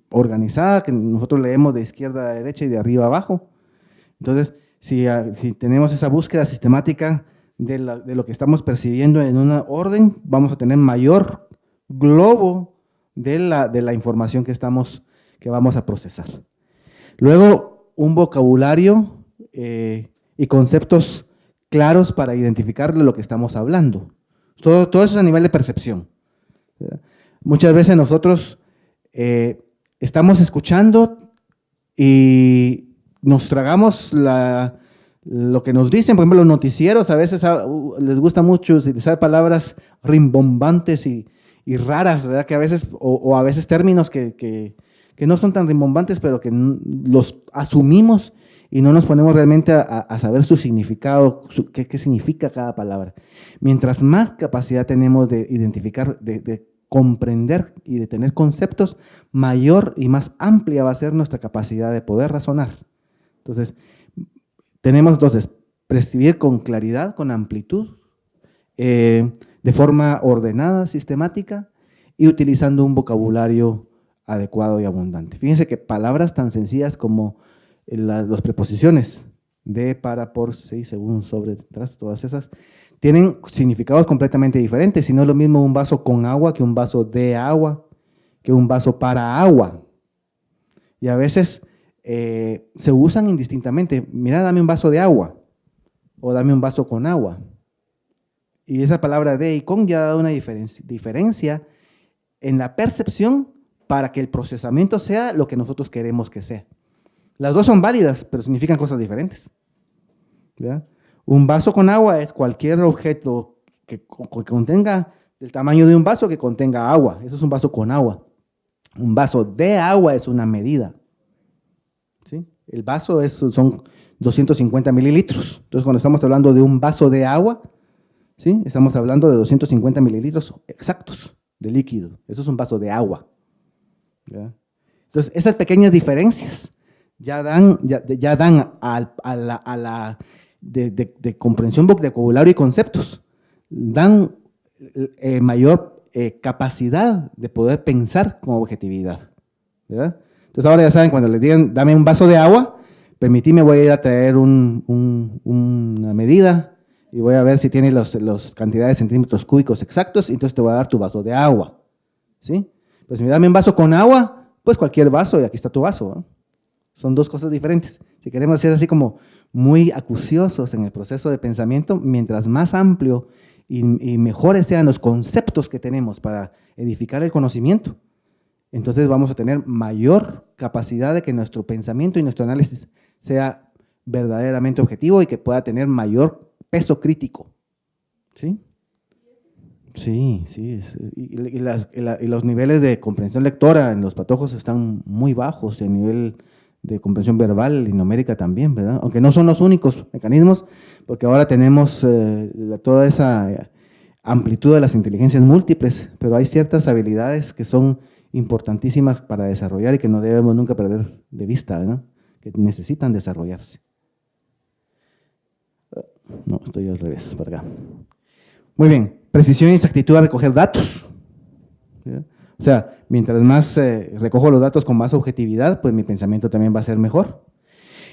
organizada, que nosotros leemos de izquierda a derecha y de arriba a abajo. Entonces, si tenemos esa búsqueda sistemática de lo que estamos percibiendo en una orden, vamos a tener mayor globo de la información que vamos a procesar. Luego, un vocabulario y conceptos claros para identificar de lo que estamos hablando. Todo eso es a nivel de percepción, ¿verdad? Muchas veces nosotros estamos escuchando y nos tragamos lo que nos dicen. Por ejemplo, los noticieros a veces les gusta mucho utilizar palabras rimbombantes y raras, ¿verdad? Que a veces, o a veces términos que no son tan rimbombantes, pero que los asumimos y no nos ponemos realmente a saber su significado, qué significa cada palabra. Mientras más capacidad tenemos de identificar, de comprender y de tener conceptos, mayor y más amplia va a ser nuestra capacidad de poder razonar. Entonces, tenemos entonces percibir con claridad, con amplitud, de forma ordenada, sistemática y utilizando un vocabulario adecuado y abundante. Fíjense que palabras tan sencillas como las preposiciones de, para, por, sí, según, sobre, tras, todas esas, tienen significados completamente diferentes. Y no es lo mismo un vaso con agua que un vaso de agua, que un vaso para agua. Y a veces se usan indistintamente. Mira, dame un vaso de agua o dame un vaso con agua. Y esa palabra de y con ya da una diferencia en la percepción para que el procesamiento sea lo que nosotros queremos que sea. Las dos son válidas, pero significan cosas diferentes, ¿verdad? Un vaso con agua es cualquier objeto que contenga el tamaño de un vaso que contenga agua. Eso es un vaso con agua. Un vaso de agua es una medida, ¿sí? El vaso son 250 mililitros. Entonces, cuando estamos hablando de un vaso de agua, ¿sí? Estamos hablando de 250 mililitros exactos de líquido. Eso es un vaso de agua, ¿verdad? Entonces, esas pequeñas diferencias ya dan de comprensión de vocabulario y conceptos, dan mayor capacidad de poder pensar con objetividad, ¿verdad? Entonces ahora ya saben, cuando les digan dame un vaso de agua, permitime, voy a ir a traer una medida y voy a ver si tiene las cantidades de centímetros cúbicos exactos, y entonces te voy a dar tu vaso de agua, ¿sí? Pues si me dame un vaso con agua, pues cualquier vaso y aquí está tu vaso, ¿no? Son dos cosas diferentes. Si queremos ser así como muy acuciosos en el proceso de pensamiento, mientras más amplio y mejores sean los conceptos que tenemos para edificar el conocimiento, entonces vamos a tener mayor capacidad de que nuestro pensamiento y nuestro análisis sea verdaderamente objetivo y que pueda tener mayor peso crítico, ¿sí? Sí, sí. Y los niveles de comprensión lectora en los patojos están muy bajos, a nivel de comprensión verbal y numérica también, ¿verdad? Aunque no son los únicos mecanismos, porque ahora tenemos toda esa amplitud de las inteligencias múltiples, pero hay ciertas habilidades que son importantísimas para desarrollar y que no debemos nunca perder de vista, ¿verdad? Que necesitan desarrollarse. No, estoy al revés, para acá. Muy bien, precisión y exactitud a recoger datos. ¿Sí? O sea, mientras más recojo los datos con más objetividad, pues mi pensamiento también va a ser mejor.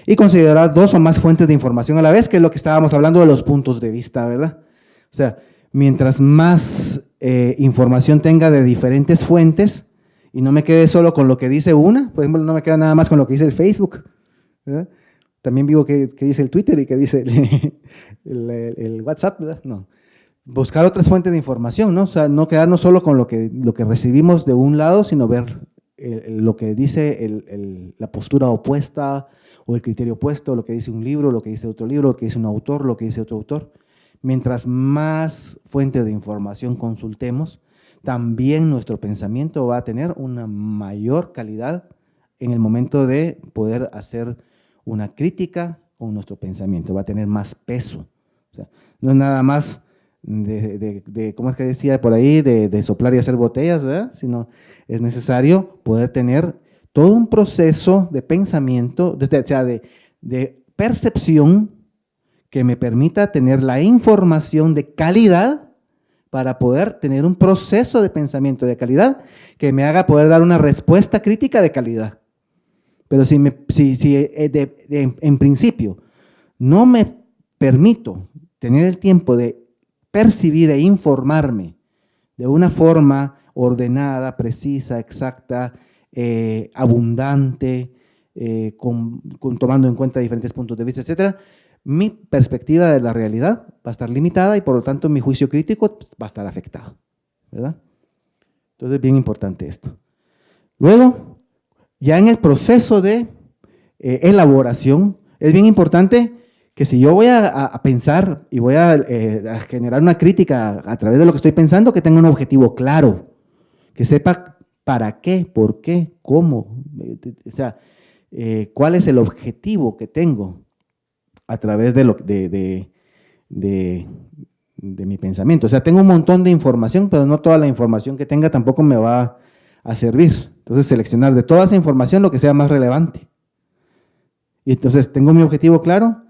Y considerar 2 o más fuentes de información a la vez, que es lo que estábamos hablando de los puntos de vista, ¿verdad? O sea, mientras más información tenga de diferentes fuentes y no me quede solo con lo que dice una, por ejemplo, no me queda nada más con lo que dice el Facebook, ¿verdad? También vivo qué dice el Twitter y qué dice el WhatsApp, ¿verdad? No. Buscar otras fuentes de información, ¿no? O sea, no quedarnos solo con lo que recibimos de un lado, sino ver lo que dice la postura opuesta o el criterio opuesto, lo que dice un libro, lo que dice otro libro, lo que dice un autor, lo que dice otro autor. Mientras más fuentes de información consultemos, también nuestro pensamiento va a tener una mayor calidad en el momento de poder hacer una crítica con nuestro pensamiento, va a tener más peso. O sea, no es nada más ¿cómo es que decía por ahí? De soplar y hacer botellas, ¿verdad? Sino es necesario poder tener todo un proceso de pensamiento, de percepción que me permita tener la información de calidad para poder tener un proceso de pensamiento de calidad que me haga poder dar una respuesta crítica de calidad. Pero si en principio no me permito tener el tiempo de percibir e informarme de una forma ordenada, precisa, exacta, abundante, tomando en cuenta diferentes puntos de vista, etcétera, mi perspectiva de la realidad va a estar limitada y por lo tanto mi juicio crítico va a estar afectado, ¿verdad? Entonces es bien importante esto. Luego, ya en el proceso de elaboración, es bien importante que si yo voy a pensar y voy a generar una crítica a través de lo que estoy pensando, que tenga un objetivo claro, que sepa para qué, por qué, cómo, o sea, cuál es el objetivo que tengo a través de mi pensamiento. O sea, tengo un montón de información, pero no toda la información que tenga tampoco me va a servir. Entonces, seleccionar de toda esa información lo que sea más relevante. Y entonces, tengo mi objetivo claro,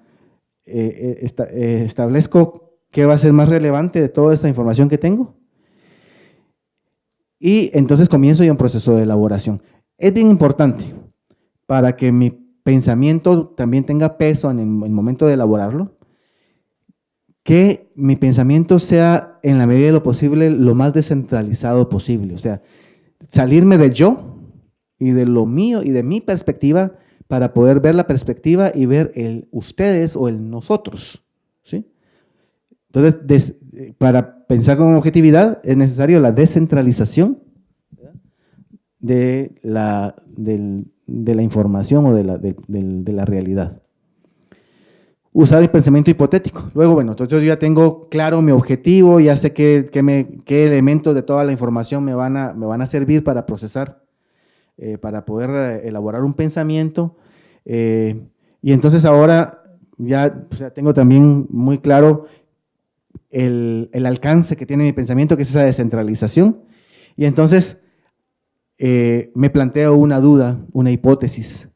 establezco qué va a ser más relevante de toda esta información que tengo y entonces comienzo ya un proceso de elaboración. Es bien importante para que mi pensamiento también tenga peso en el momento de elaborarlo, que mi pensamiento sea en la medida de lo posible lo más descentralizado posible, o sea, salirme de yo y de lo mío y de mi perspectiva para poder ver la perspectiva y ver el ustedes o el nosotros, ¿sí? Entonces, para pensar con objetividad es necesario la descentralización de la información o de la realidad. Usar el pensamiento hipotético. Luego, bueno, entonces yo ya tengo claro mi objetivo, ya sé qué elementos de toda la información me van a servir para procesar, para poder elaborar un pensamiento, y entonces ahora ya tengo también muy claro el alcance que tiene mi pensamiento, que es esa descentralización, y entonces me planteo una duda, una hipótesis,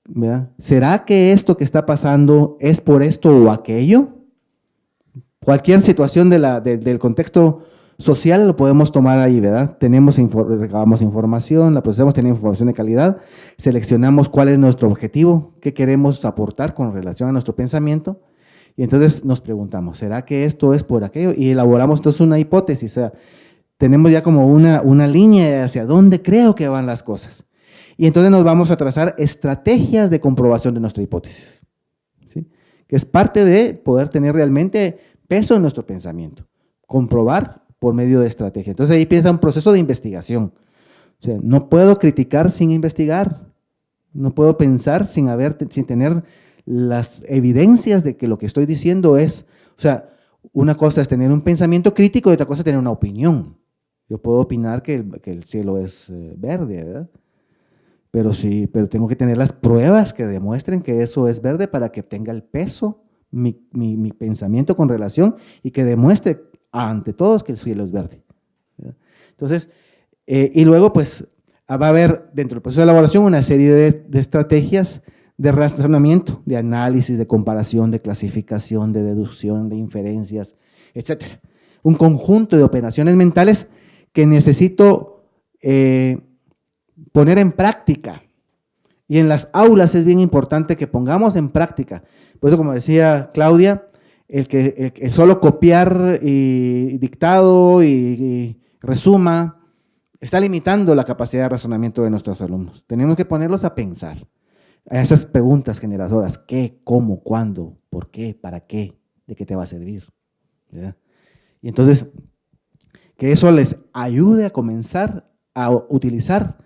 ¿verdad? ¿Será que esto que está pasando es por esto o aquello? Cualquier situación del contexto social lo podemos tomar ahí, ¿verdad? Recabamos información, la procesamos, tenemos información de calidad, seleccionamos cuál es nuestro objetivo, qué queremos aportar con relación a nuestro pensamiento, y entonces nos preguntamos, ¿será que esto es por aquello? Y elaboramos entonces una hipótesis, o sea, tenemos ya como una línea hacia dónde creo que van las cosas. Y entonces nos vamos a trazar estrategias de comprobación de nuestra hipótesis, ¿sí? Que es parte de poder tener realmente peso en nuestro pensamiento, comprobar por medio de estrategia. Entonces ahí empieza un proceso de investigación. O sea, no puedo criticar sin investigar, no puedo pensar sin tener las evidencias de que lo que estoy diciendo es, o sea, una cosa es tener un pensamiento crítico y otra cosa es tener una opinión. Yo puedo opinar que el cielo es verde, ¿verdad? pero sí, pero tengo que tener las pruebas que demuestren que eso es verde para que tenga el peso mi pensamiento con relación y que demuestre ante todos que el cielo es verde. Entonces, y luego pues va a haber dentro del proceso de elaboración una serie de estrategias de razonamiento, de análisis, de comparación, de clasificación, de deducción, de inferencias, etcétera. Un conjunto de operaciones mentales que necesito poner en práctica. Y en las aulas es bien importante que pongamos en práctica. Por eso, como decía Claudia, el solo copiar y dictado y resuma está limitando la capacidad de razonamiento de nuestros alumnos. Tenemos que ponerlos a pensar a esas preguntas generadoras: ¿qué, cómo, cuándo, por qué, para qué, de qué te va a servir? ¿Verdad? Y entonces, que eso les ayude a comenzar a utilizar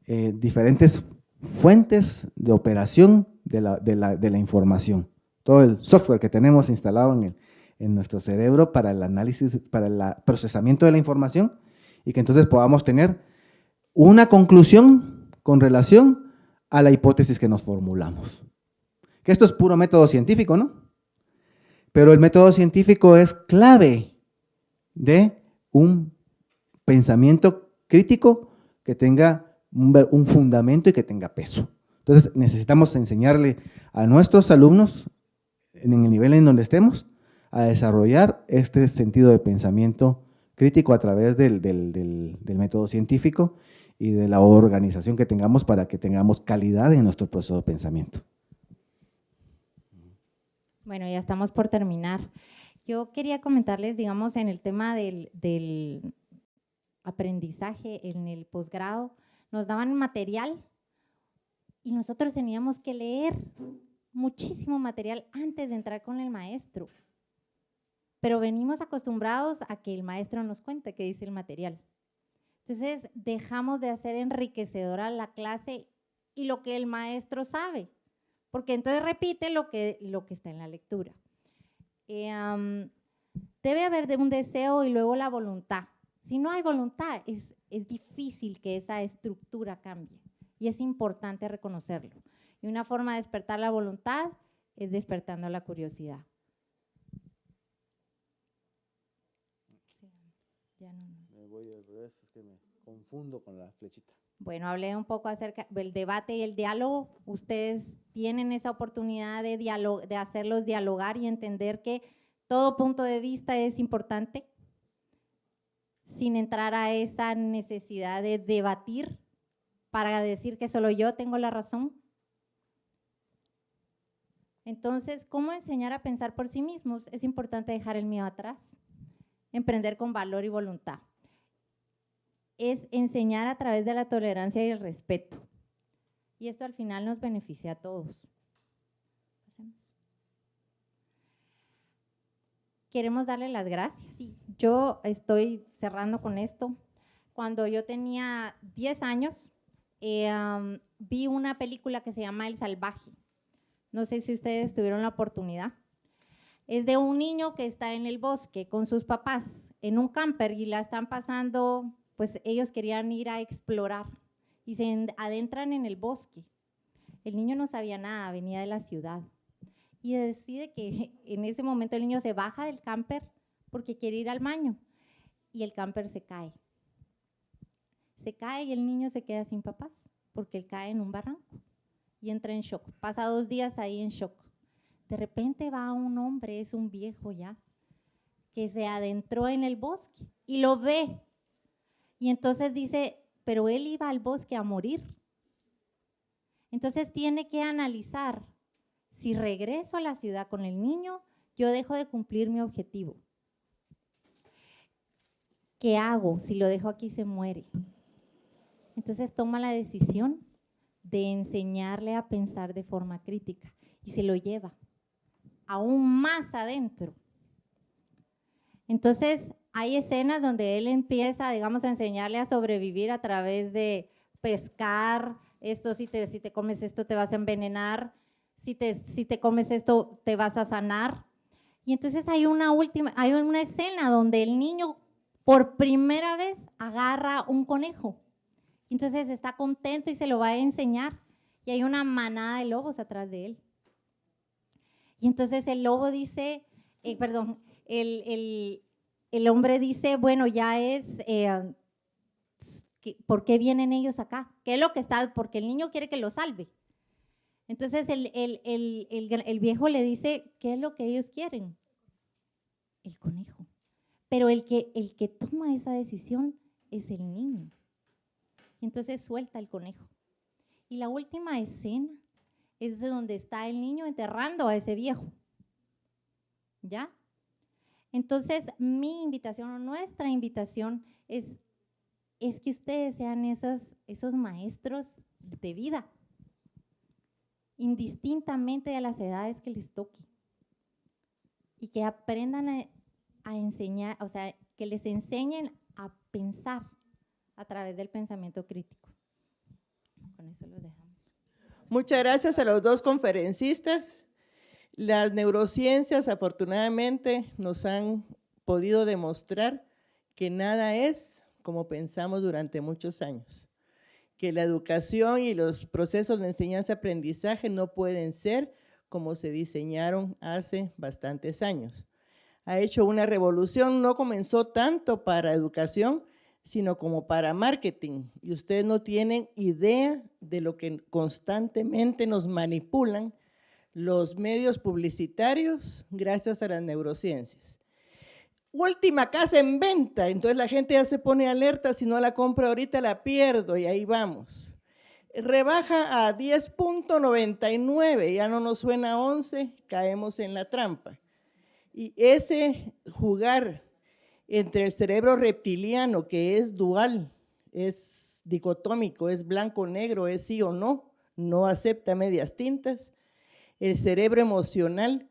diferentes fuentes de operación de la información. Todo el software que tenemos instalado en nuestro cerebro para el análisis, para el procesamiento de la información, y que entonces podamos tener una conclusión con relación a la hipótesis que nos formulamos. Que esto es puro método científico, ¿no? Pero el método científico es clave de un pensamiento crítico que tenga un fundamento y que tenga peso. Entonces necesitamos enseñarle a nuestros alumnos, en el nivel en donde estemos, a desarrollar este sentido de pensamiento crítico a través del método científico y de la organización que tengamos para que tengamos calidad en nuestro proceso de pensamiento. Bueno, ya estamos por terminar. Yo quería comentarles, digamos, en el tema del aprendizaje en el posgrado, nos daban material y nosotros teníamos que leer muchísimo material antes de entrar con el maestro. Pero venimos acostumbrados a que el maestro nos cuente qué dice el material. Entonces, dejamos de hacer enriquecedora la clase y lo que el maestro sabe, porque entonces repite lo que está en la lectura. Debe haber un deseo y luego la voluntad. Si no hay voluntad, es difícil que esa estructura cambie y es importante reconocerlo. Y una forma de despertar la voluntad es despertando la curiosidad. Ya no. Me voy al revés, es que me confundo con la flechita. Bueno, hablé un poco acerca del debate y el diálogo. Ustedes tienen esa oportunidad de hacerlos dialogar y entender que todo punto de vista es importante, sin entrar a esa necesidad de debatir para decir que solo yo tengo la razón. Entonces, ¿cómo enseñar a pensar por sí mismos? Es importante dejar el miedo atrás, emprender con valor y voluntad. Es enseñar a través de la tolerancia y el respeto. Y esto al final nos beneficia a todos. Queremos darle las gracias. Yo estoy cerrando con esto. Cuando yo tenía 10 años, vi una película que se llama El Salvaje. No sé si ustedes tuvieron la oportunidad. Es de un niño que está en el bosque con sus papás en un camper y la están pasando, pues ellos querían ir a explorar y se adentran en el bosque. El niño no sabía nada, venía de la ciudad y decide que en ese momento el niño se baja del camper porque quiere ir al baño y el camper se cae. Se cae y el niño se queda sin papás porque él cae en un barranco y entra en shock. Pasa 2 días ahí en shock. De repente va un hombre, es un viejo ya, que se adentró en el bosque y lo ve. Y entonces dice, pero él iba al bosque a morir. Entonces tiene que analizar, si regreso a la ciudad con el niño, yo dejo de cumplir mi objetivo. ¿Qué hago? Si lo dejo aquí se muere. Entonces toma la decisión de enseñarle a pensar de forma crítica y se lo lleva aún más adentro. Entonces, hay escenas donde él empieza, digamos, a enseñarle a sobrevivir a través de pescar, esto, si te comes esto te vas a envenenar, si te comes esto te vas a sanar. Y entonces hay una escena donde el niño por primera vez agarra un conejo Entonces está contento y se lo va a enseñar. Y hay una manada de lobos atrás de él. Y entonces el lobo dice, el hombre dice, bueno, ya es, ¿por qué vienen ellos acá? ¿Qué es lo que está? Porque el niño quiere que lo salve. Entonces el viejo le dice, ¿qué es lo que ellos quieren? El conejo. Pero el que toma esa decisión es el niño. Entonces suelta el conejo. Y la última escena es donde está el niño enterrando a ese viejo. ¿Ya? Entonces, mi invitación o nuestra invitación es que ustedes sean esos maestros de vida, indistintamente de las edades que les toque. Y que aprendan a enseñar, o sea, que les enseñen a pensar a través del pensamiento crítico. Con eso los dejamos. Muchas gracias a los dos conferencistas. Las neurociencias afortunadamente nos han podido demostrar que nada es como pensamos durante muchos años, que la educación y los procesos de enseñanza-aprendizaje no pueden ser como se diseñaron hace bastantes años. Ha hecho una revolución, no comenzó tanto para educación, sino como para marketing, y ustedes no tienen idea de lo que constantemente nos manipulan los medios publicitarios gracias a las neurociencias. Última casa en venta, entonces la gente ya se pone alerta, si no la compro ahorita la pierdo y ahí vamos. Rebaja a 10.99, ya no nos suena a 11, caemos en la trampa. Y ese jugar entre el cerebro reptiliano, que es dual, es dicotómico, es blanco-negro, es sí o no, no acepta medias tintas, el cerebro emocional,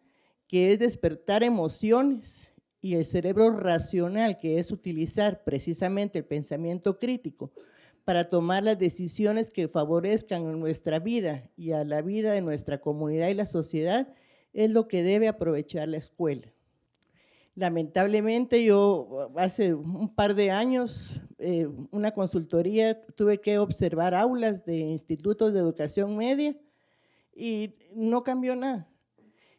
que es despertar emociones, y el cerebro racional, que es utilizar precisamente el pensamiento crítico para tomar las decisiones que favorezcan en nuestra vida y a la vida de nuestra comunidad y la sociedad, es lo que debe aprovechar la escuela. Lamentablemente yo hace un par de años, una consultoría, tuve que observar aulas de institutos de educación media y no cambió nada.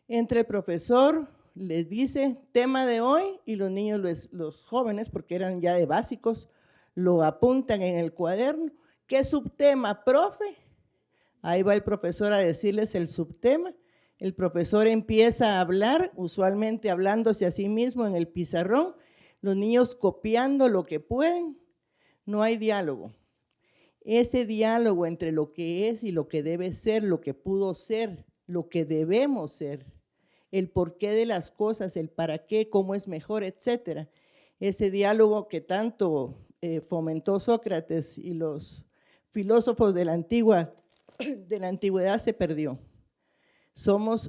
Entre el profesor, les dice tema de hoy y los niños, los jóvenes, porque eran ya de básicos, lo apuntan en el cuaderno. ¿Qué subtema, profe? Ahí va el profesor a decirles el subtema. El profesor empieza a hablar, usualmente hablándose a sí mismo en el pizarrón, los niños copiando lo que pueden, no hay diálogo. Ese diálogo entre lo que es y lo que debe ser, lo que pudo ser, lo que debemos ser, el porqué de las cosas, el para qué, cómo es mejor, etcétera. Ese diálogo que tanto fomentó Sócrates y los filósofos de la antigüedad se perdió.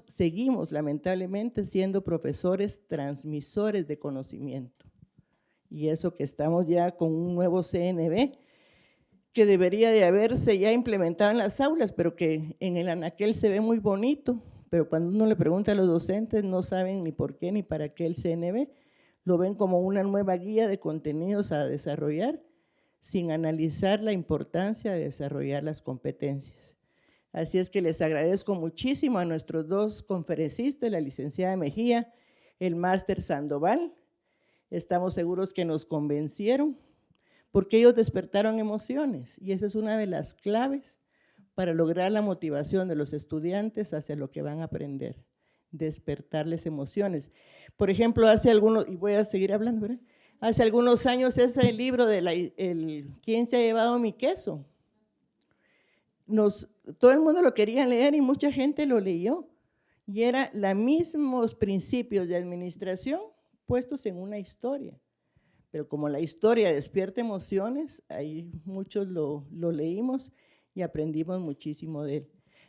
Seguimos lamentablemente siendo profesores transmisores de conocimiento. Y eso que estamos ya con un nuevo CNB que debería de haberse ya implementado en las aulas, pero que en el anaquel se ve muy bonito, pero cuando uno le pregunta a los docentes no saben ni por qué ni para qué el CNB, lo ven como una nueva guía de contenidos a desarrollar sin analizar la importancia de desarrollar las competencias. Así es que les agradezco muchísimo a nuestros dos conferencistas, la licenciada Mejía, el máster Sandoval. Estamos seguros que nos convencieron porque ellos despertaron emociones y esa es una de las claves para lograr la motivación de los estudiantes hacia lo que van a aprender, despertarles emociones. Por ejemplo, hace algunos, y voy a seguir hablando, ¿verdad? Hace algunos años ese libro de ¿Quién se ha llevado mi queso? Todo el mundo lo quería leer y mucha gente lo leyó y era los mismos principios de administración puestos en una historia, pero como la historia despierta emociones, ahí muchos lo leímos y aprendimos muchísimo de él.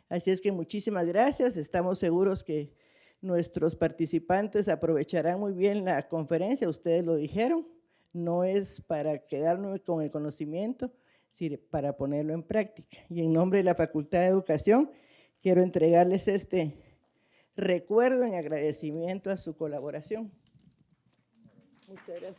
Así es que muchísimas gracias, estamos seguros que nuestros participantes aprovecharán muy bien la conferencia, ustedes lo dijeron, no es para quedarnos con el conocimiento, sino para ponerlo en práctica. Y en nombre de la Facultad de Educación, quiero entregarles este recuerdo en agradecimiento a su colaboración. Muchas gracias.